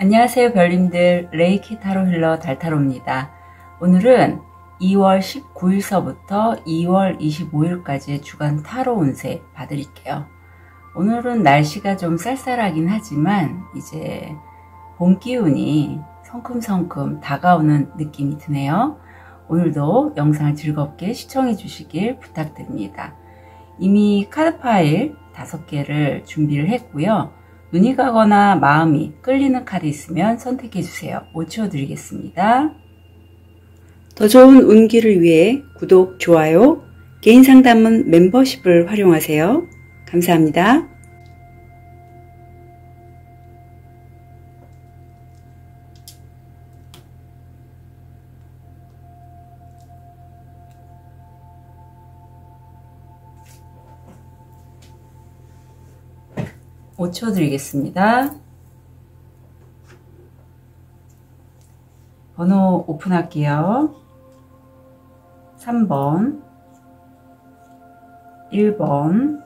안녕하세요 별님들, 레이키 타로 힐러 달타로입니다. 오늘은 2월 19일서부터 2월 25일까지의 주간 타로 운세 봐드릴게요. 오늘은 날씨가 좀 쌀쌀하긴 하지만 이제 봄 기운이 성큼성큼 다가오는 느낌이 드네요. 오늘도 영상을 즐겁게 시청해 주시길 부탁드립니다. 이미 카드 파일 5개를 준비를 했고요. 눈이 가거나 마음이 끌리는 카드 있으면 선택해 주세요. 5초 드리겠습니다. 더 좋은 운기를 위해 구독, 좋아요, 개인 상담은 멤버십을 활용하세요. 감사합니다. (5초) 드리겠습니다. 번호 오픈할게요. 3번, 1번,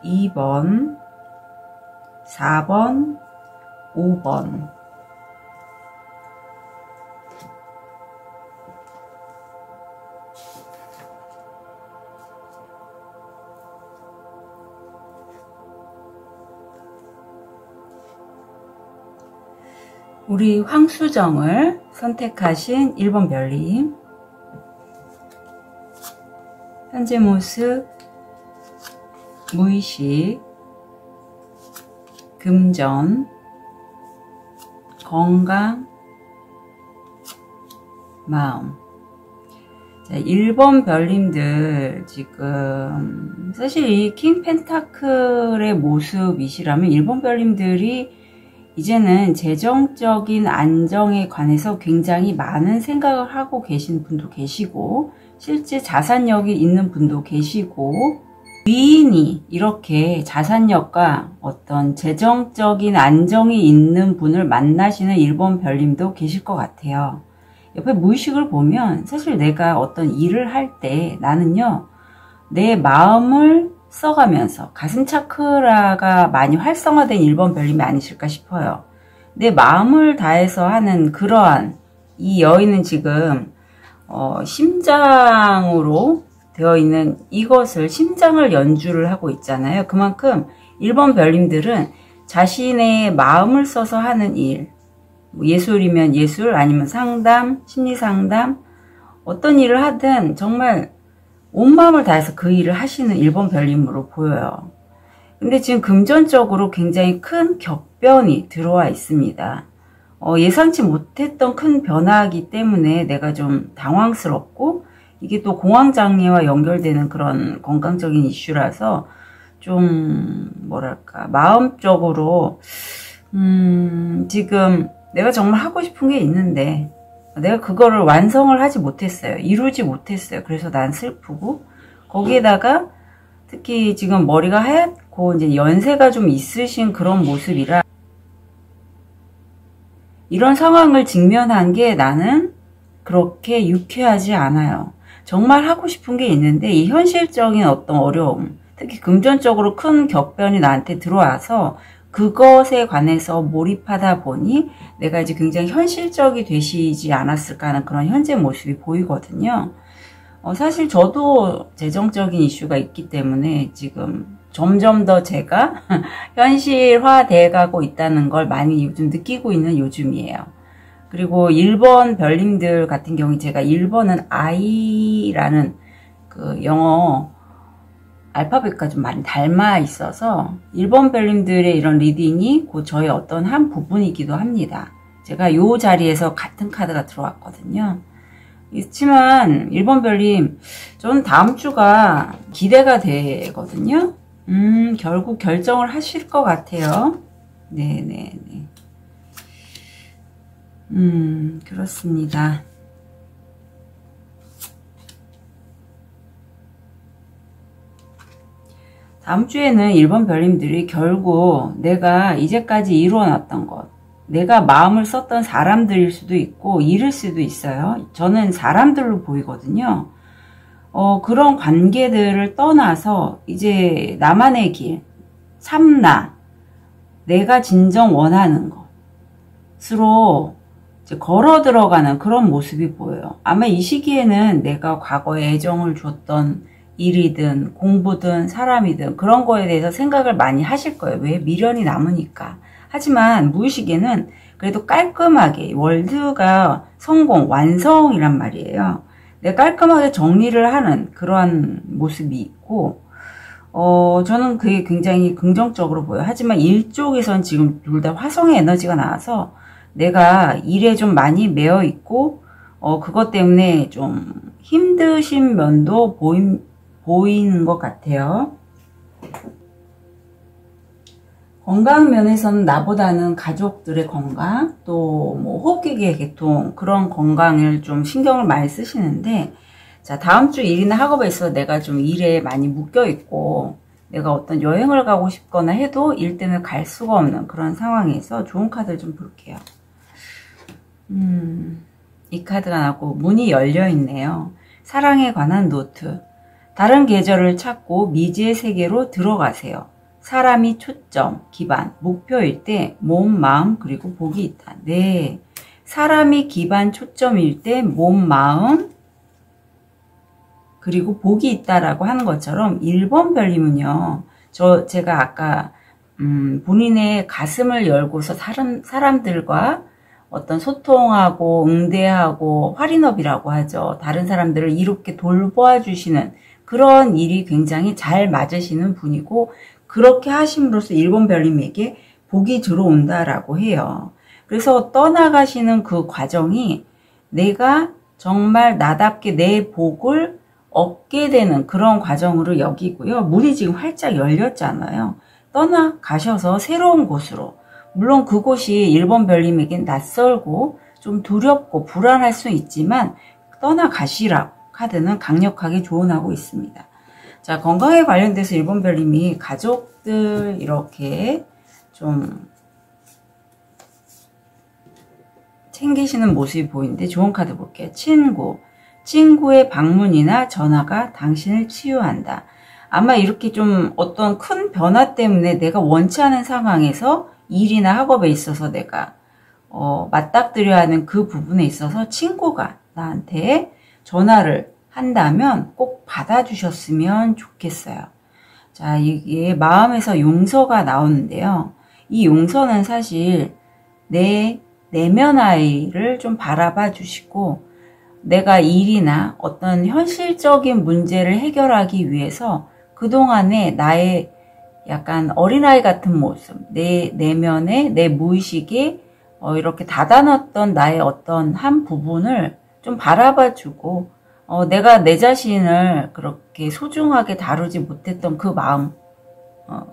2번, 4번, 5번. 우리 황수정을 선택하신 1번 별님, 현재 모습, 무의식, 금전, 건강, 마음. 자, 1번 별님들 지금 사실 이 킹 펜타클의 모습이시라면 1번 별님들이 이제는 재정적인 안정에 관해서 굉장히 많은 생각을 하고 계신 분도 계시고 실제 자산력이 있는 분도 계시고 위인이 이렇게 자산력과 어떤 재정적인 안정이 있는 분을 만나시는 1번 별님도 계실 것 같아요. 옆에 무의식을 보면 사실 내가 어떤 일을 할 때 나는요 내 마음을 써가면서 가슴 차크라가 많이 활성화된 1번 별님이 아니실까 싶어요. 내 마음을 다해서 하는 그러한 이 여인은 지금 심장으로 되어 있는 이것을 심장을 연주를 하고 있잖아요. 그만큼 1번 별님들은 자신의 마음을 써서 하는 일, 예술이면 예술, 아니면 상담, 심리상담, 어떤 일을 하든 정말 온 마음을 다해서 그 일을 하시는 1번 별님으로 보여요. 근데 지금 금전적으로 굉장히 큰 격변이 들어와 있습니다. 예상치 못했던 큰 변화이기 때문에 내가 좀 당황스럽고 이게 또 공황장애와 연결되는 그런 건강적인 이슈라서 좀 뭐랄까 마음적으로 지금 내가 정말 하고 싶은 게 있는데 내가 그거를 완성을 하지 못했어요. 이루지 못했어요. 그래서 난 슬프고 거기에다가 특히 지금 머리가 하얗고 이제 연세가 좀 있으신 그런 모습이라 이런 상황을 직면한 게 나는 그렇게 유쾌하지 않아요. 정말 하고 싶은 게 있는데 이 현실적인 어떤 어려움, 특히 금전적으로 큰 격변이 나한테 들어와서 그것에 관해서 몰입하다 보니 내가 이제 굉장히 현실적이 되시지 않았을까 하는 그런 현재 모습이 보이거든요. 사실 저도 재정적인 이슈가 있기 때문에 지금 점점 더 제가 현실화돼 가고 있다는 걸 많이 요즘 느끼고 있는 요즘이에요. 그리고 1번 별님들 같은 경우 제가 1번은 I라는 그 영어 알파벳과 좀 많이 닮아 있어서 1번 별님들의 이런 리딩이 곧 저의 어떤 한 부분이기도 합니다. 제가 요 자리에서 같은 카드가 들어왔거든요. 그렇지만 1번 별님 저는 다음 주가 기대가 되거든요. 결국 결정을 하실 것 같아요. 네네네. 그렇습니다. 다음 주에는 1번 별님들이 결국 내가 이제까지 이루어놨던 것, 내가 마음을 썼던 사람들일 수도 있고 일일 수도 있어요. 저는 사람들로 보이거든요. 그런 관계들을 떠나서 이제 나만의 길, 참나, 내가 진정 원하는 거, 이제 걸어 들어가는 그런 모습이 보여요. 아마 이 시기에는 내가 과거에 애정을 줬던 일이든 공부든 사람이든 그런 거에 대해서 생각을 많이 하실 거예요. 왜? 미련이 남으니까. 하지만 무의식에는 그래도 깔끔하게, 월드가 성공, 완성이란 말이에요. 내가 깔끔하게 정리를 하는 그러한 모습이 있고, 저는 그게 굉장히 긍정적으로 보여요. 하지만 일 쪽에선 지금 둘 다 화성의 에너지가 나와서 내가 일에 좀 많이 매여 있고, 그것 때문에 좀 힘드신 면도 보이는 것 같아요. 건강 면에서는 나보다는 가족들의 건강, 또 뭐 호흡기계 개통, 그런 건강을 좀 신경을 많이 쓰시는데, 자, 다음 주 일이나 학업에 있어서 내가 좀 일에 많이 묶여 있고, 내가 어떤 여행을 가고 싶거나 해도 일 때문에 갈 수가 없는 그런 상황에서 좋은 카드를 좀 볼게요. 이 카드가 나오고 문이 열려 있네요. 사랑에 관한 노트. 다른 계절을 찾고 미지의 세계로 들어가세요. 사람이 초점, 기반, 목표일 때 몸, 마음, 그리고 복이 있다. 네. 사람이 기반, 초점일 때 몸, 마음, 그리고 복이 있다라고 하는 것처럼 1번 별님은요. 제가 아까 본인의 가슴을 열고서 사람들과 어떤 소통하고 응대하고 활인업이라고 하죠. 다른 사람들을 이롭게 돌보아주시는 그런 일이 굉장히 잘 맞으시는 분이고, 그렇게 하심으로써 1번 별님에게 복이 들어온다라고 해요. 그래서 떠나가시는 그 과정이 내가 정말 나답게 내 복을 얻게 되는 그런 과정으로 여기고요. 문이 지금 활짝 열렸잖아요. 떠나가셔서 새로운 곳으로, 물론 그곳이 1번 별님에겐 낯설고 좀 두렵고 불안할 수 있지만 떠나가시라 카드는 강력하게 조언하고 있습니다. 자, 건강에 관련돼서 1번 별님이 가족들 이렇게 좀 챙기시는 모습이 보이는데 좋은 카드 볼게요. 친구의 방문이나 전화가 당신을 치유한다. 아마 이렇게 좀 어떤 큰 변화 때문에 내가 원치 않은 상황에서 일이나 학업에 있어서 내가 맞닥뜨려야 하는 그 부분에 있어서 친구가 나한테 전화를 한다면 꼭 받아주셨으면 좋겠어요. 자, 이게 마음에서 용서가 나오는데요. 이 용서는 사실 내 내면 아이를 좀 바라봐 주시고, 내가 일이나 어떤 현실적인 문제를 해결하기 위해서 그동안에 나의 약간 어린아이 같은 모습, 내 내면에, 내 무의식에 이렇게 닫아놨던 나의 어떤 한 부분을 좀 바라봐 주고, 내가 내 자신을 그렇게 소중하게 다루지 못했던 그 마음,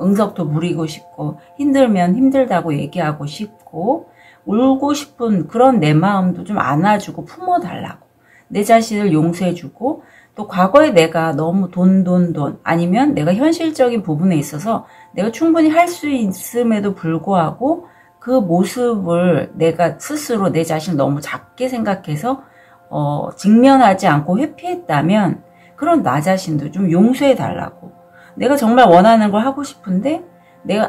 응석도 부리고 싶고, 힘들면 힘들다고 얘기하고 싶고, 울고 싶은 그런 내 마음도 좀 안아주고 품어달라고, 내 자신을 용서해주고, 또 과거에 내가 너무 돈 아니면 내가 현실적인 부분에 있어서 내가 충분히 할 수 있음에도 불구하고 그 모습을 내가 스스로 내 자신을 너무 작게 생각해서 직면하지 않고 회피했다면, 그런 나 자신도 좀 용서해 달라고. 내가 정말 원하는 걸 하고 싶은데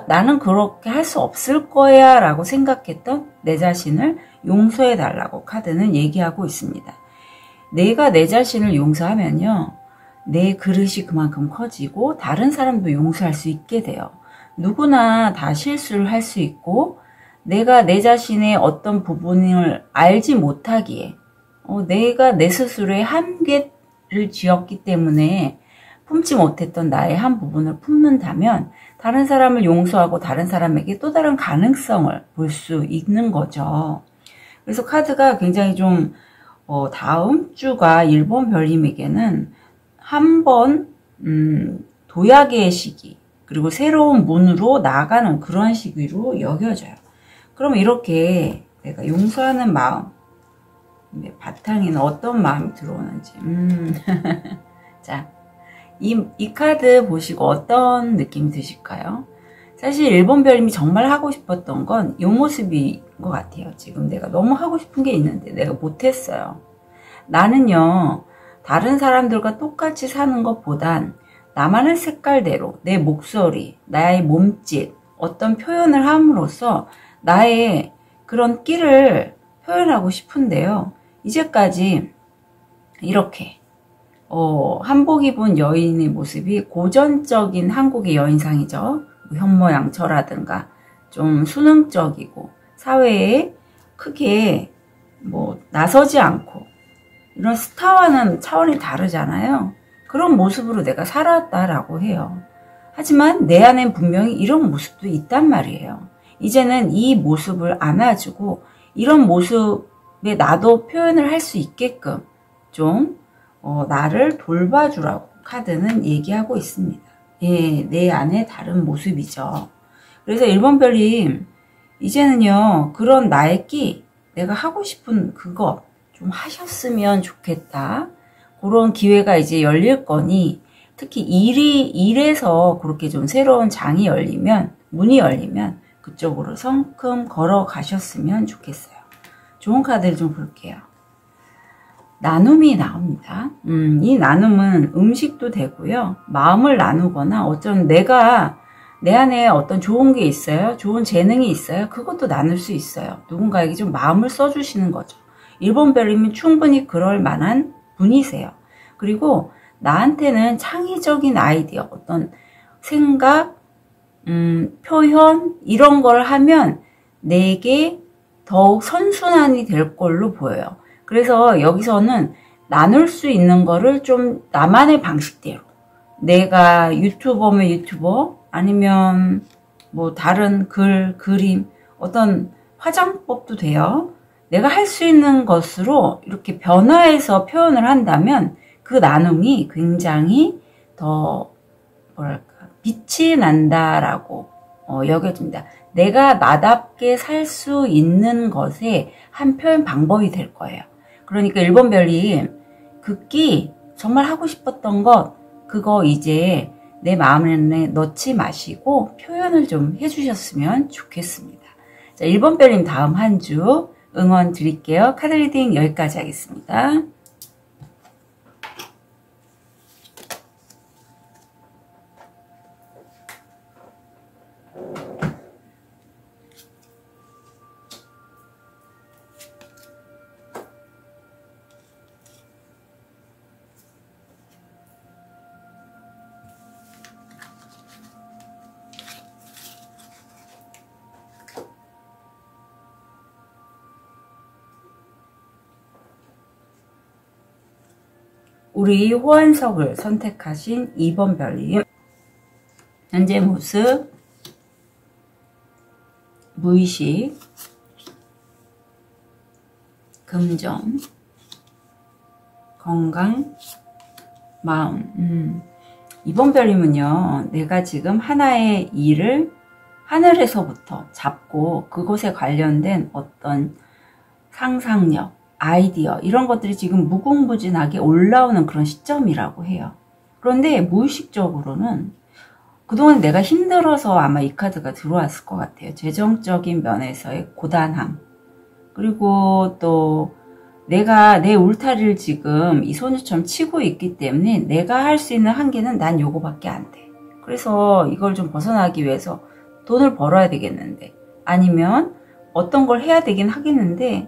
나는 그렇게 할 수 없을 거야 라고 생각했던 내 자신을 용서해 달라고 카드는 얘기하고 있습니다. 내가 내 자신을 용서하면요, 내 그릇이 그만큼 커지고 다른 사람도 용서할 수 있게 돼요. 누구나 다 실수를 할 수 있고, 내가 내 자신의 어떤 부분을 알지 못하기에 내가 내 스스로의 한계를 지었기 때문에 품지 못했던 나의 한 부분을 품는다면 다른 사람을 용서하고 다른 사람에게 또 다른 가능성을 볼 수 있는 거죠. 그래서 카드가 굉장히 좀 다음 주가 1번 별님에게는 한번 도약의 시기, 그리고 새로운 문으로 나아가는 그런 시기로 여겨져요. 그럼 이렇게 내가 용서하는 마음, 바탕에는 어떤 마음이 들어오는지. 자, 이 카드 보시고 어떤 느낌이 드실까요? 사실 1번 별님이 정말 하고 싶었던 건 이 모습인 것 같아요. 지금 내가 너무 하고 싶은 게 있는데 내가 못했어요. 나는요, 다른 사람들과 똑같이 사는 것보단 나만의 색깔대로 내 목소리, 나의 몸짓, 어떤 표현을 함으로써 나의 그런 끼를 표현하고 싶은데요. 이제까지 이렇게 한복 입은 여인의 모습이 고전적인 한국의 여인상이죠. 현모양처라든가 좀 수능적이고 사회에 크게 나서지 않고 이런 스타와는 차원이 다르잖아요. 그런 모습으로 내가 살았다라고 해요. 하지만 내 안엔 분명히 이런 모습도 있단 말이에요. 이제는 이 모습을 안아주고 이런 모습에 나도 표현을 할 수 있게끔 좀 나를 돌봐주라고 카드는 얘기하고 있습니다. 예, 내 안에 다른 모습이죠. 그래서 1번 별님, 이제는요, 그런 나의 끼, 내가 하고 싶은 그거 좀 하셨으면 좋겠다. 그런 기회가 이제 열릴 거니, 특히 일에서 그렇게 좀 새로운 장이 열리면, 문이 열리면 그쪽으로 성큼 걸어가셨으면 좋겠어요. 좋은 카드를 좀 볼게요. 나눔이 나옵니다. 이 나눔은 음식도 되고요. 마음을 나누거나 어쩌면 내가 내 안에 어떤 좋은 게 있어요. 좋은 재능이 있어요. 그것도 나눌 수 있어요. 누군가에게 좀 마음을 써주시는 거죠. 1번 별님은 충분히 그럴 만한 분이세요. 그리고 나한테는 창의적인 아이디어, 어떤 생각, 표현 이런 걸 하면 내게 더욱 선순환이 될 걸로 보여요. 그래서 여기서는 나눌 수 있는 거를 좀 나만의 방식대로, 내가 유튜버면 유튜버, 아니면 다른 글, 그림, 어떤 화장법도 돼요. 내가 할 수 있는 것으로 이렇게 변화해서 표현을 한다면 그 나눔이 굉장히 더 빛이 난다라고 여겨집니다. 내가 나답게 살 수 있는 것의 한 표현 방법이 될 거예요. 그러니까 1번 별님, 그 끼 정말 하고 싶었던 것, 그거 이제 내 마음에 넣지 마시고 표현을 좀 해주셨으면 좋겠습니다. 자, 1번 별님 다음 한 주 응원 드릴게요. 카드 리딩 여기까지 하겠습니다. 우리 호환석을 선택하신 2번 별님, 현재 모습, 무의식, 금전, 건강, 마음. 2번 별님은요, 내가 지금 하나의 일을 하늘에서부터 잡고 그것에 관련된 어떤 상상력, 아이디어 이런 것들이 지금 무궁무진하게 올라오는 그런 시점이라고 해요. 그런데 무의식적으로는 그동안 내가 힘들어서 아마 이 카드가 들어왔을 것 같아요. 재정적인 면에서의 고단함, 그리고 또 내가 내 울타리를 지금 이 소녀처럼 치고 있기 때문에 내가 할 수 있는 한계는 난 요거밖에 안 돼. 그래서 이걸 좀 벗어나기 위해서 돈을 벌어야 되겠는데, 아니면 어떤 걸 해야 되긴 하겠는데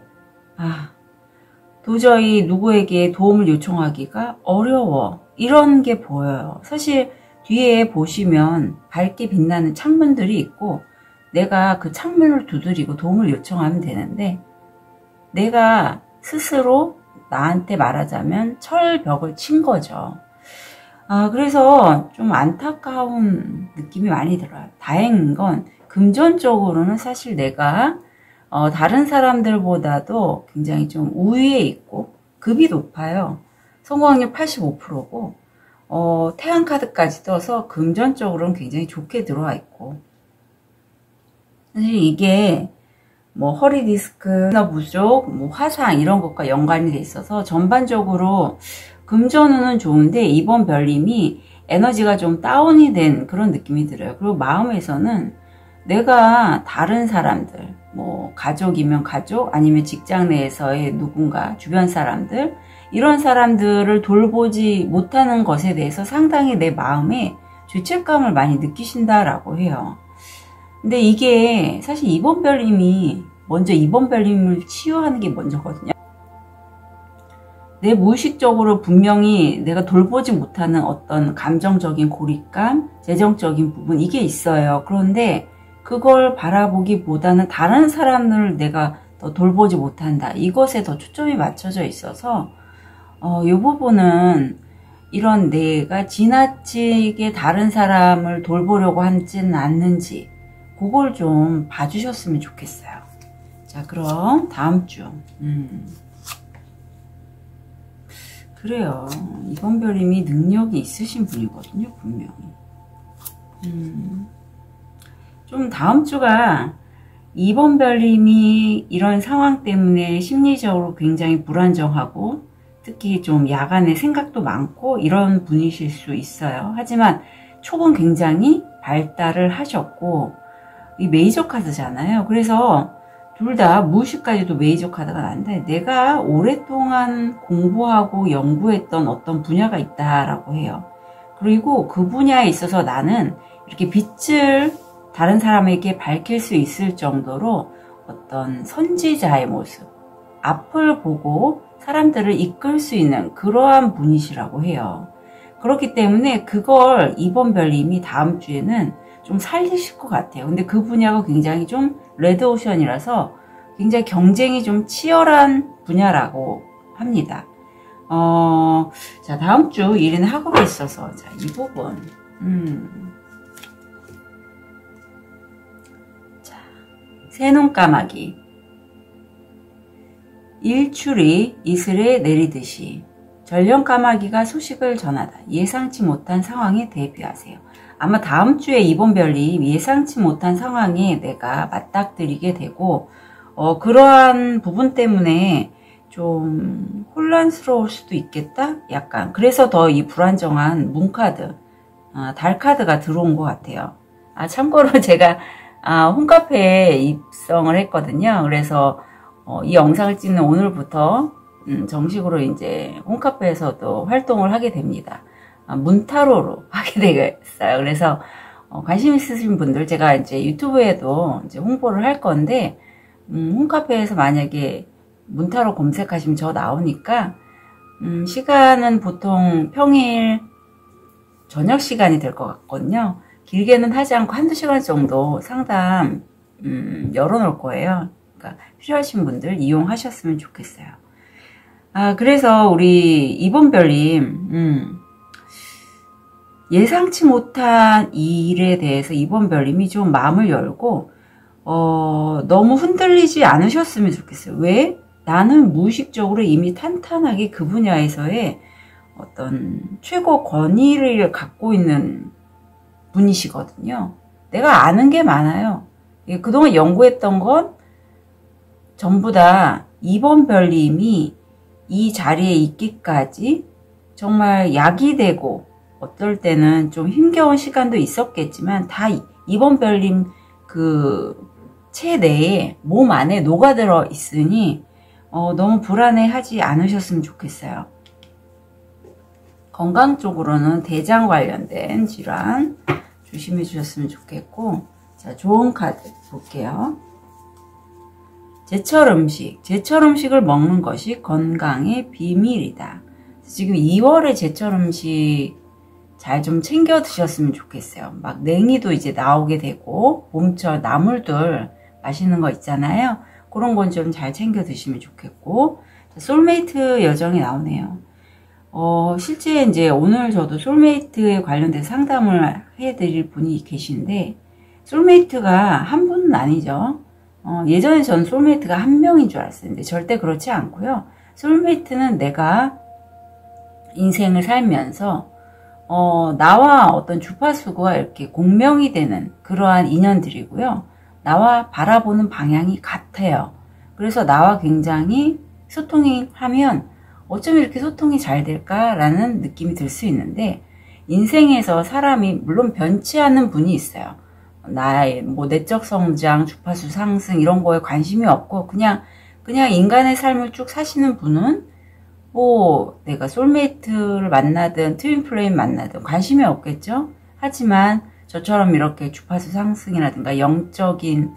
도저히 누구에게 도움을 요청하기가 어려워. 이런 게 보여요. 사실 뒤에 보시면 밝게 빛나는 창문들이 있고 내가 그 창문을 두드리고 도움을 요청하면 되는데 내가 스스로 나한테 말하자면 철벽을 친 거죠. 그래서 좀 안타까운 느낌이 많이 들어요. 다행인 건 금전적으로는 사실 내가 다른 사람들보다도 굉장히 좀 우위에 있고 급이 높아요. 성공확률 85%고 태양 카드까지 떠서 금전적으로는 굉장히 좋게 들어와 있고, 사실 이게 허리 디스크, 부족, 화상 이런 것과 연관이 돼 있어서 전반적으로 금전운은 좋은데 2번 별님이 에너지가 좀 다운이 된 그런 느낌이 들어요. 그리고 마음에서는 내가 다른 사람들, 가족이면 가족, 아니면 직장 내에서의 누군가, 주변 사람들, 이런 사람들을 돌보지 못하는 것에 대해서 상당히 내 마음에 죄책감을 많이 느끼신다라고 해요. 근데 이게 사실 2번 별님이 먼저 이번별님을 치유하는 게 먼저거든요. 내 무의식적으로 분명히 내가 돌보지 못하는 어떤 감정적인 고립감, 재정적인 부분 이게 있어요. 그런데 그걸 바라보기보다는 다른 사람을 내가 더 돌보지 못한다. 이것에 더 초점이 맞춰져 있어서 이 부분은 이런 내가 지나치게 다른 사람을 돌보려고 하지는 않는지 그걸 좀 봐주셨으면 좋겠어요. 자, 그럼 다음 주 그래요. 이번별님이 능력이 있으신 분이거든요. 분명히. 좀 다음 주가 이번별님이 이런 상황 때문에 심리적으로 굉장히 불안정하고 특히 좀 야간에 생각도 많고 이런 분이실 수 있어요. 하지만 촉은 굉장히 발달을 하셨고 이 메이저 카드잖아요. 그래서 둘 다 무의식까지도 메이저 카드가 나는데 내가 오랫동안 공부하고 연구했던 어떤 분야가 있다라고 해요. 그리고 그 분야에 있어서 나는 이렇게 빛을 다른 사람에게 밝힐 수 있을 정도로 어떤 선지자의 모습, 앞을 보고 사람들을 이끌 수 있는 그러한 분이시라고 해요. 그렇기 때문에 그걸 이번별님이 다음 주에는 좀 살리실 것 같아요. 근데 그 분야가 굉장히 좀 레드오션이라서 굉장히 경쟁이 좀 치열한 분야라고 합니다. 자, 다음 주 일인 학업에 있어서, 자, 이 부분. 자, 새눈 까마귀. 일출이 이슬에 내리듯이 전령 까마귀가 소식을 전하다. 예상치 못한 상황에 대비하세요. 아마 다음 주에 이번별님 예상치 못한 상황에 내가 맞닥뜨리게 되고 그러한 부분 때문에 좀 혼란스러울 수도 있겠다? 약간 그래서 더 이 불안정한 문카드, 달카드가 들어온 것 같아요. 참고로 제가 홈카페에 입성을 했거든요. 그래서 이 영상을 찍는 오늘부터 정식으로 이제 홈카페에서도 활동을 하게 됩니다. 문타로로 하게 되겠어요. 그래서 관심 있으신 분들 제가 이제 유튜브에도 이제 홍보를 할 건데 홈카페에서 만약에 문타로 검색하시면 저 나오니까 시간은 보통 평일 저녁 시간이 될 것 같거든요. 길게는 하지 않고 한두 시간 정도 상담 열어놓을 거예요. 그러니까 필요하신 분들 이용하셨으면 좋겠어요. 그래서 우리 이번별님 예상치 못한 일에 대해서 이번별님이 좀 마음을 열고 너무 흔들리지 않으셨으면 좋겠어요. 왜? 나는 무의식적으로 이미 탄탄하게 그 분야에서의 어떤 최고 권위를 갖고 있는 분이시거든요. 내가 아는 게 많아요. 그동안 연구했던 건 전부 다 이번별님이 이 자리에 있기까지 정말 약이 되고 어떨 때는 좀 힘겨운 시간도 있었겠지만 다 이번별님 그 체내에 몸 안에 녹아들어 있으니 너무 불안해하지 않으셨으면 좋겠어요. 건강 쪽으로는 대장 관련된 질환 조심해 주셨으면 좋겠고, 자, 좋은 카드 볼게요. 제철 음식. 제철 음식을 먹는 것이 건강의 비밀이다. 지금 2월에 제철 음식 잘 좀 챙겨 드셨으면 좋겠어요. 막 냉이도 이제 나오게 되고 봄철 나물들 맛있는 거 있잖아요. 그런 건 좀 잘 챙겨 드시면 좋겠고, 솔메이트 여정이 나오네요. 실제 이제 오늘 저도 솔메이트에 관련된 상담을 해드릴 분이 계신데, 솔메이트가 한 분은 아니죠. 예전에 전 솔메이트가 한 명인 줄 알았어요. 근데 절대 그렇지 않고요. 솔메이트는 내가 인생을 살면서 나와 어떤 주파수가 이렇게 공명이 되는 그러한 인연들이고요. 나와 바라보는 방향이 같아요. 그래서 나와 굉장히 소통이 하면 어쩜 이렇게 소통이 잘 될까라는 느낌이 들 수 있는데, 인생에서 사람이 물론 변치 않는 분이 있어요. 나의 뭐 내적 성장, 주파수 상승 이런 거에 관심이 없고 그냥 인간의 삶을 쭉 사시는 분은 뭐 내가 솔메이트를 만나든 트윈 플레임 만나든 관심이 없겠죠. 하지만 저처럼 이렇게 주파수 상승이라든가 영적인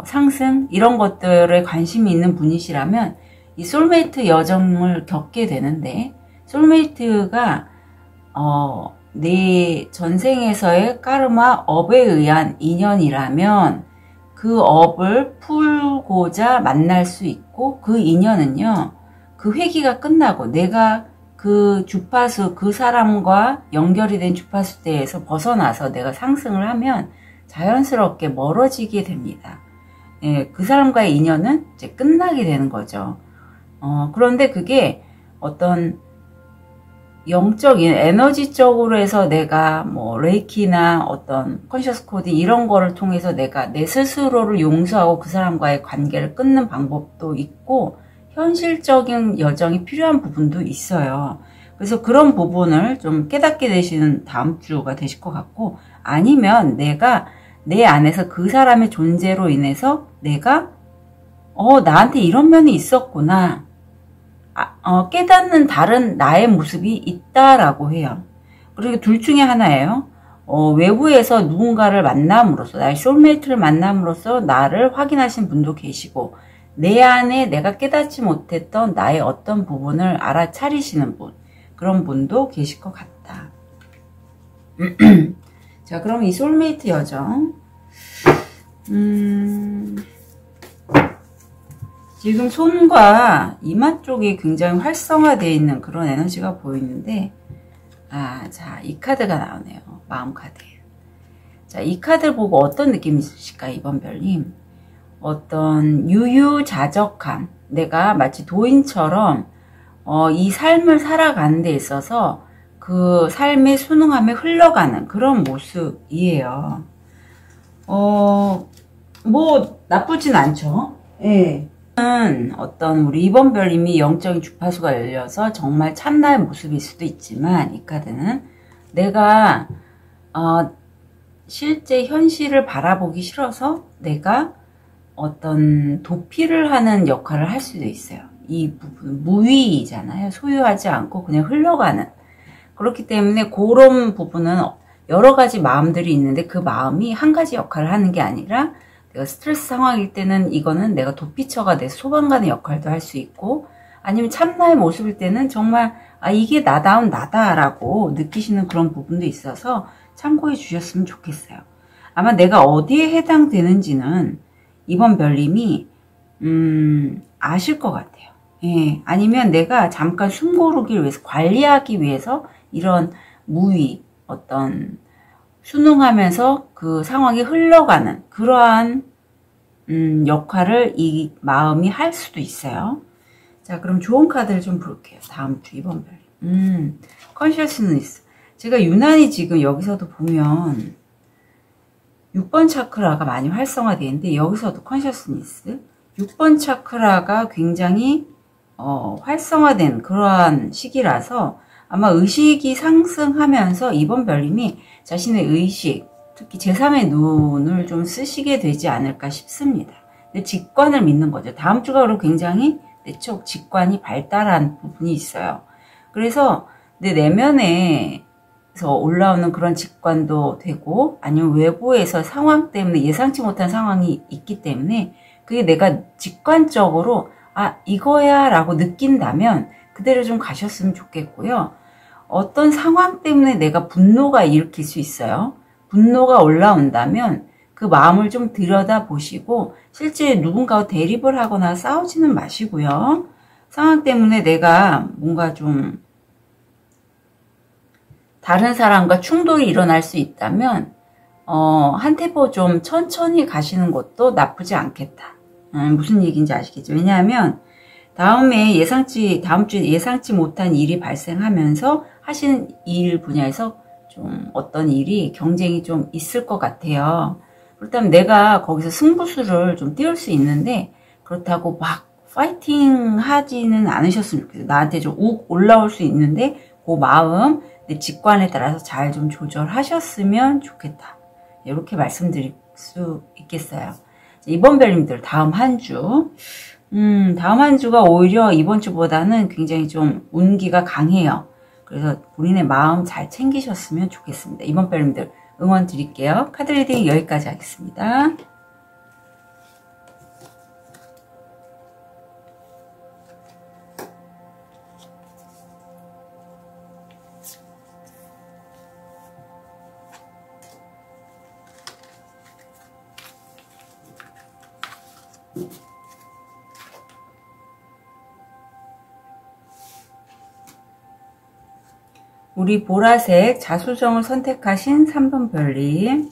상승 이런 것들에 관심이 있는 분이시라면 이 소울메이트 여정을 겪게 되는데, 소울메이트가 내 전생에서의 까르마 업에 의한 인연이라면 그 업을 풀고자 만날 수 있고, 그 인연은요, 그 회기가 끝나고 내가 그 주파수, 그 사람과 연결이 된 주파수대에서 벗어나서 내가 상승을 하면 자연스럽게 멀어지게 됩니다. 예, 그 사람과의 인연은 이제 끝나게 되는 거죠. 그런데 그게 어떤 영적인 에너지적으로 해서 내가 뭐 레이키나 어떤 컨셔스 코딩 이런 거를 통해서 내가 내 스스로를 용서하고 그 사람과의 관계를 끊는 방법도 있고, 현실적인 여정이 필요한 부분도 있어요. 그래서 그런 부분을 좀 깨닫게 되시는 다음 주가 되실 것 같고, 아니면 내가 내 안에서 그 사람의 존재로 인해서 내가 나한테 이런 면이 있었구나, 깨닫는 다른 나의 모습이 있다라고 해요. 그리고 둘 중에 하나예요. 외부에서 누군가를 만남으로써, 나의 소울메이트를 만남으로써 나를 확인하신 분도 계시고, 내 안에 내가 깨닫지 못했던 나의 어떤 부분을 알아차리시는 분, 그런 분도 계실 것 같다. 자, 그럼 이 소울메이트 여정, 지금 손과 이마 쪽이 굉장히 활성화되어 있는 그런 에너지가 보이는데, 자, 이 카드가 나오네요. 마음 카드. 자, 이 카드를 보고 어떤 느낌이 있으실까, 이번 별님? 어떤 유유자적함, 내가 마치 도인처럼 이 삶을 살아가는 데 있어서 그 삶의 순응함에 흘러가는 그런 모습이에요. 뭐 나쁘진 않죠. 예. 어떤 우리 이번 별님이 영적인 주파수가 열려서 정말 참나의 모습일 수도 있지만, 이 카드는 내가 실제 현실을 바라보기 싫어서 내가 어떤 도피를 하는 역할을 할 수도 있어요. 이 부분 무위이잖아요. 소유하지 않고 그냥 흘러가는. 그렇기 때문에 그런 부분은 여러 가지 마음들이 있는데, 그 마음이 한 가지 역할을 하는 게 아니라, 내가 스트레스 상황일 때는 이거는 내가 도피처가 돼서 소방관의 역할도 할 수 있고, 아니면 참나의 모습일 때는 정말 이게 나다운 나다라고 느끼시는 그런 부분도 있어서 참고해 주셨으면 좋겠어요. 아마 내가 어디에 해당되는지는 이번 별님이 아실 것 같아요. 예, 아니면 내가 잠깐 숨 고르기를 위해서, 관리하기 위해서 이런 무위, 어떤 순응하면서 그 상황이 흘러가는 그러한 역할을 이 마음이 할 수도 있어요. 자, 그럼 좋은 카드를 좀 볼게요. 다음 주 이번 별님. 컨셔스니스. 제가 유난히 지금 여기서도 보면 6번 차크라가 많이 활성화되어 있는데, 여기서도 컨셔스니스 6번 차크라가 굉장히 활성화된 그러한 시기라서 아마 의식이 상승하면서 이번 별님이 자신의 의식, 특히 제3의 눈을 좀 쓰시게 되지 않을까 싶습니다. 근데 직관을 믿는 거죠. 다음 주가 그리고 굉장히 내적 직관이 발달한 부분이 있어요. 그래서 내 내면에서 올라오는 그런 직관도 되고, 아니면 외부에서 상황 때문에 예상치 못한 상황이 있기 때문에 그게 내가 직관적으로 이거야 라고 느낀다면 그대로 좀 가셨으면 좋겠고요. 어떤 상황 때문에 내가 분노가 일으킬 수 있어요. 분노가 올라온다면 그 마음을 좀 들여다보시고, 실제 누군가와 대립을 하거나 싸우지는 마시고요. 상황 때문에 내가 뭔가 좀 다른 사람과 충돌이 일어날 수 있다면 한 템포 좀 천천히 가시는 것도 나쁘지 않겠다. 무슨 얘기인지 아시겠죠? 왜냐하면 다음 주에 예상치 못한 일이 발생하면서 하시는 일 분야에서 좀 어떤 일이 경쟁이 좀 있을 것 같아요. 그렇다면 내가 거기서 승부수를 좀 띄울 수 있는데, 그렇다고 막 파이팅 하지는 않으셨으면 좋겠어요. 나한테 좀 욱 올라올 수 있는데 그 마음, 내 직관에 따라서 잘 좀 조절하셨으면 좋겠다. 이렇게 말씀드릴 수 있겠어요. 이번 별님들 다음 한 주, 다음 한 주가 오히려 이번 주보다는 굉장히 좀 운기가 강해요. 그래서 본인의 마음 잘 챙기셨으면 좋겠습니다. 이번 별님들 응원 드릴게요. 카드 리딩 여기까지 하겠습니다. 우리 보라색 자수정을 선택하신 3번 별님,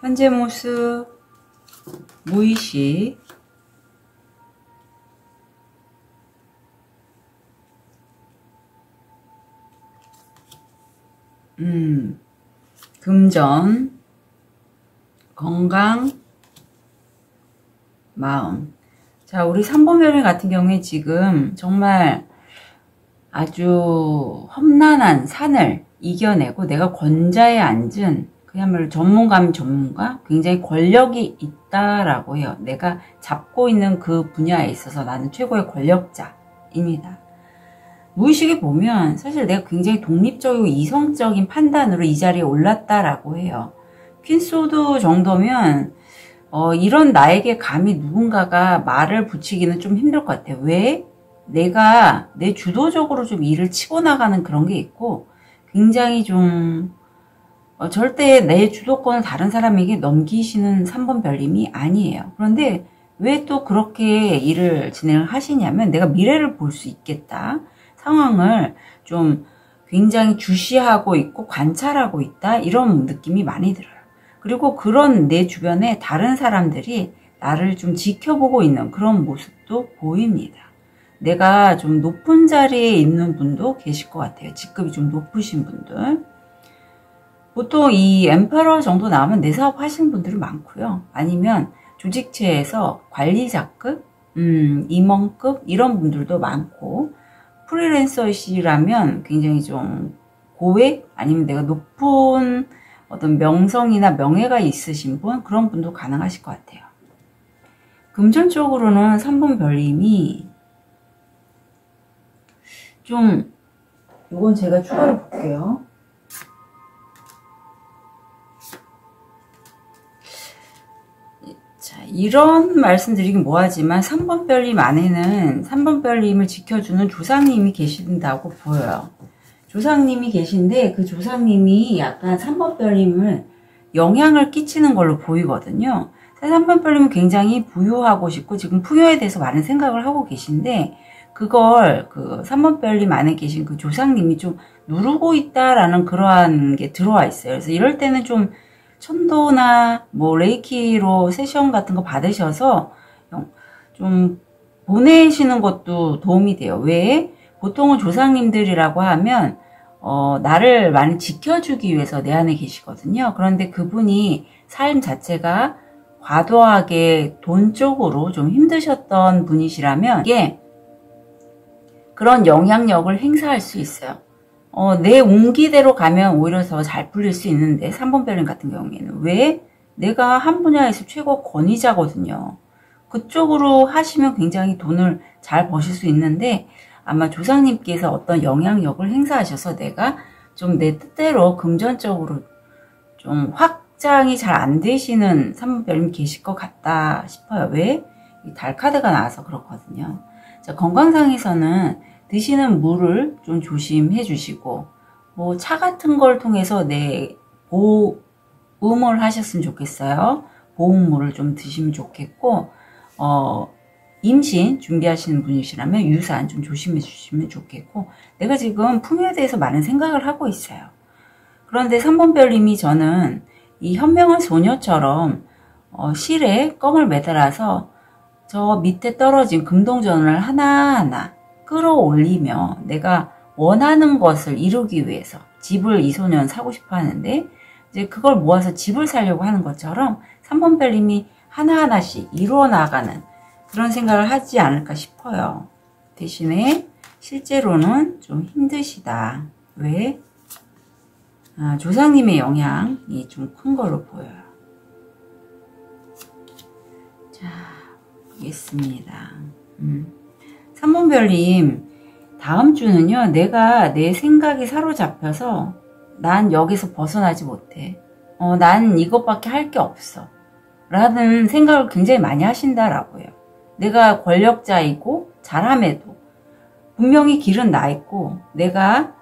현재 모습, 무의식, 금전, 건강, 마음. 자, 우리 3번 별님 같은 경우에 지금 정말 아주 험난한 산을 이겨내고 내가 권좌에 앉은 그야말로 전문가면 전문가, 굉장히 권력이 있다라고 해요. 내가 잡고 있는 그 분야에 있어서 나는 최고의 권력자입니다. 무의식에 보면 사실 내가 굉장히 독립적이고 이성적인 판단으로 이 자리에 올랐다라고 해요. 퀸소드 정도면 이런 나에게 감히 누군가가 말을 붙이기는 좀 힘들 것 같아요. 왜? 내가 내 주도적으로 좀 일을 치고 나가는 그런 게 있고 굉장히 좀 절대 내 주도권을 다른 사람에게 넘기시는 3번 별님이 아니에요. 그런데 왜 또 그렇게 일을 진행을 하시냐면 내가 미래를 볼 수 있겠다. 상황을 좀 굉장히 주시하고 있고 관찰하고 있다. 이런 느낌이 많이 들어요. 그리고 그런 내 주변에 다른 사람들이 나를 좀 지켜보고 있는 그런 모습도 보입니다. 내가 좀 높은 자리에 있는 분도 계실 것 같아요. 직급이 좀 높으신 분들. 보통 이 엠퍼러 정도 나오면 내 사업 하시는 분들이 많고요. 아니면 조직체에서 관리자급, 임원급 이런 분들도 많고 프리랜서시라면 굉장히 좀 고액 아니면 내가 높은 어떤 명성이나 명예가 있으신 분 그런 분도 가능하실 것 같아요. 금전적으로는 3번 별님이 좀 이건 제가 추가로 볼게요. 자, 이런 말씀드리긴 뭐하지만 3번 별님 안에는 3번 별님을 지켜주는 조상님이 계신다고 보여요. 조상님이 계신데 그 조상님이 약간 3번 별님을 영향을 끼치는 걸로 보이거든요. 3번 별님은 굉장히 부유하고 싶고 지금 풍요에 대해서 많은 생각을 하고 계신데 그걸 그 3번 별님 안에 계신 그 조상님이 좀 누르고 있다라는 그러한 게 들어와 있어요. 그래서 이럴 때는 좀 천도나 뭐 레이키로 세션 같은 거 받으셔서 좀 보내시는 것도 도움이 돼요. 왜? 보통은 조상님들이라고 하면 나를 많이 지켜주기 위해서 내 안에 계시거든요. 그런데 그분이 삶 자체가 과도하게 돈 쪽으로 좀 힘드셨던 분이시라면 이게 그런 영향력을 행사할 수 있어요. 내 운기대로 가면 오히려 더 잘 풀릴 수 있는데 3번 별님 같은 경우에는 왜? 내가 한 분야에서 최고 권위자거든요. 그쪽으로 하시면 굉장히 돈을 잘 버실 수 있는데 아마 조상님께서 어떤 영향력을 행사하셔서 내가 좀 내 뜻대로 금전적으로 좀 확장이 잘 안 되시는 3번 별님 계실 것 같다 싶어요. 왜? 이 달 카드가 나와서 그렇거든요. 자, 건강상에서는 드시는 물을 좀 조심해 주시고 뭐 차 같은 걸 통해서 내 보험을 하셨으면 좋겠어요. 보험물을 좀 드시면 좋겠고 임신 준비하시는 분이시라면 유산 좀 조심해 주시면 좋겠고 내가 지금 풍요에 대해서 많은 생각을 하고 있어요. 그런데 3번 별님이 저는 이 현명한 소녀처럼 실에 껌을 매달아서 저 밑에 떨어진 금동전을 하나하나 끌어올리며 내가 원하는 것을 이루기 위해서 집을 이 소년 사고 싶어 하는데 이제 그걸 모아서 집을 사려고 하는 것처럼 3번 별님이 하나하나씩 이루어 나가는 그런 생각을 하지 않을까 싶어요. 대신에 실제로는 좀 힘드시다. 왜? 조상님의 영향이 좀 큰 걸로 보여요. 자, 보겠습니다. 3번 별님, 다음 주는요, 내가 내 생각이 사로잡혀서 난 여기서 벗어나지 못해. 난 이것밖에 할 게 없어. 라는 생각을 굉장히 많이 하신다라고 해요. 내가 권력자이고 잘함에도 분명히 길은 나 있고 내가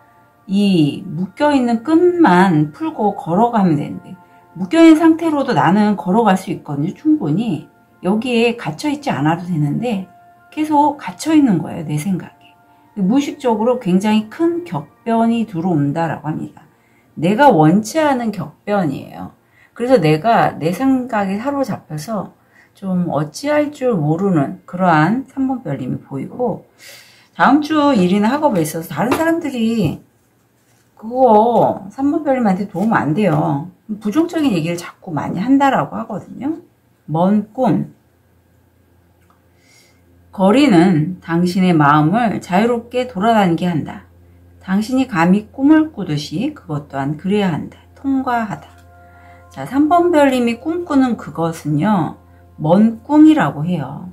이 묶여있는 끈만 풀고 걸어가면 되는데 묶여있는 상태로도 나는 걸어갈 수 있거든요. 충분히. 여기에 갇혀있지 않아도 되는데 계속 갇혀있는 거예요. 내 생각에. 무의식적으로 굉장히 큰 격변이 들어온다라고 합니다. 내가 원치 않은 격변이에요. 그래서 내가 내 생각에 사로잡혀서 좀 어찌할 줄 모르는 그러한 3번 별님이 보이고, 다음 주 일이나 학업에 있어서 다른 사람들이 그거 3번 별님한테 도움 안 돼요. 부정적인 얘기를 자꾸 많이 한다라고 하거든요. 먼 꿈. 거리는 당신의 마음을 자유롭게 돌아다니게 한다. 당신이 감히 꿈을 꾸듯이 그것 또한 그래야 한다. 통과하다. 자, 3번 별님이 꿈꾸는 그것은요, 먼 꿈이라고 해요.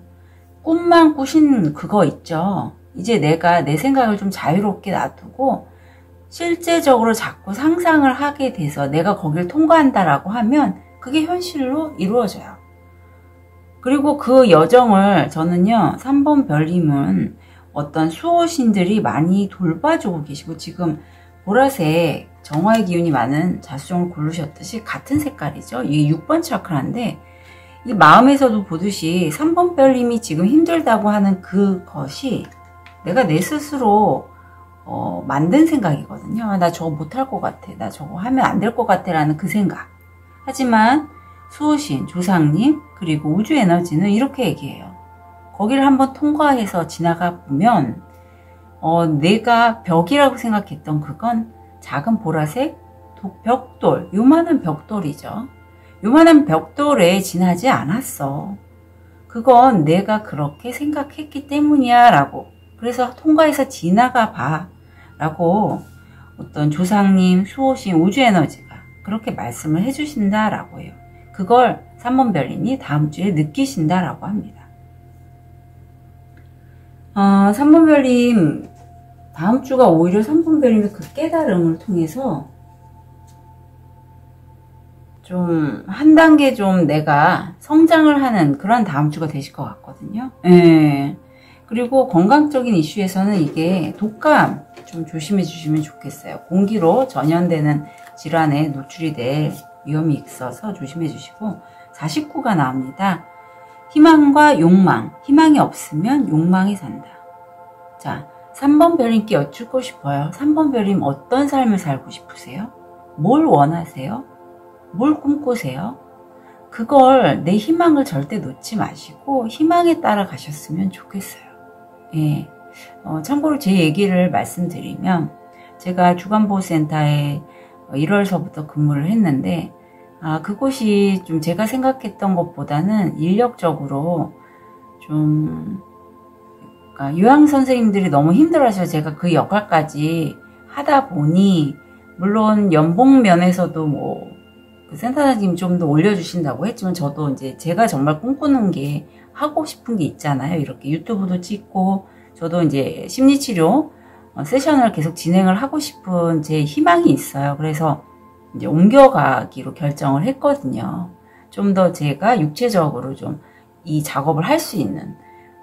꿈만 꾸신 그거 있죠. 이제 내가 내 생각을 좀 자유롭게 놔두고 실제적으로 자꾸 상상을 하게 돼서 내가 거길 통과한다라고 하면 그게 현실로 이루어져요. 그리고 그 여정을 저는요, 3번 별님은 어떤 수호신들이 많이 돌봐주고 계시고, 지금 보라색 정화의 기운이 많은 자수정을 고르셨듯이 같은 색깔이죠. 이게 6번 차크라인데, 이 마음에서도 보듯이 3번 별님이 지금 힘들다고 하는 그것이 내가 내 스스로 만든 생각이거든요. 나 저거 못할 것 같아. 나 저거 하면 안 될 것 같아. 라는 그 생각. 하지만 수호신, 조상님, 그리고 우주 에너지는 이렇게 얘기해요. 거기를 한번 통과해서 지나가 보면 내가 벽이라고 생각했던 그건 작은 보라색 벽돌, 요만한 벽돌이죠. 요만한 벽돌에 지나지 않았어. 그건 내가 그렇게 생각했기 때문이야 라고. 그래서 통과해서 지나가 봐 라고 어떤 조상님, 수호신, 우주 에너지가 그렇게 말씀을 해주신다라고 해요. 그걸 3번 별님이 다음 주에 느끼신다라고 합니다. 3번 별님, 다음 주가 오히려 3번 별님의 그 깨달음을 통해서 좀 한 단계 좀 내가 성장을 하는 그런 다음 주가 되실 것 같거든요. 예. 그리고 건강적인 이슈에서는 이게 독감 좀 조심해 주시면 좋겠어요. 공기로 전염되는 질환에 노출이 될 위험이 있어서 조심해 주시고, 49가 나옵니다. 희망과 욕망. 희망이 없으면 욕망이 산다. 자, 3번 별님께 여쭙고 싶어요. 3번 별님 어떤 삶을 살고 싶으세요? 뭘 원하세요? 뭘 꿈꾸세요? 그걸 내 희망을 절대 놓지 마시고 희망에 따라 가셨으면 좋겠어요. 예. 참고로 제 얘기를 말씀드리면, 제가 주간보호센터에 1월서부터 근무를 했는데, 그곳이 좀 제가 생각했던 것보다는 인력적으로 좀, 그러니까 요양 선생님들이 너무 힘들어하셔서 제가 그 역할까지 하다 보니, 물론 연봉 면에서도 그 센터장님 좀 더 올려주신다고 했지만, 저도 이제 제가 정말 꿈꾸는 게 하고 싶은 게 있잖아요. 이렇게 유튜브도 찍고, 저도 이제 심리치료 세션을 계속 진행을 하고 싶은 제 희망이 있어요. 그래서 이제 옮겨가기로 결정을 했거든요. 좀 더 제가 육체적으로 좀 이 작업을 할 수 있는.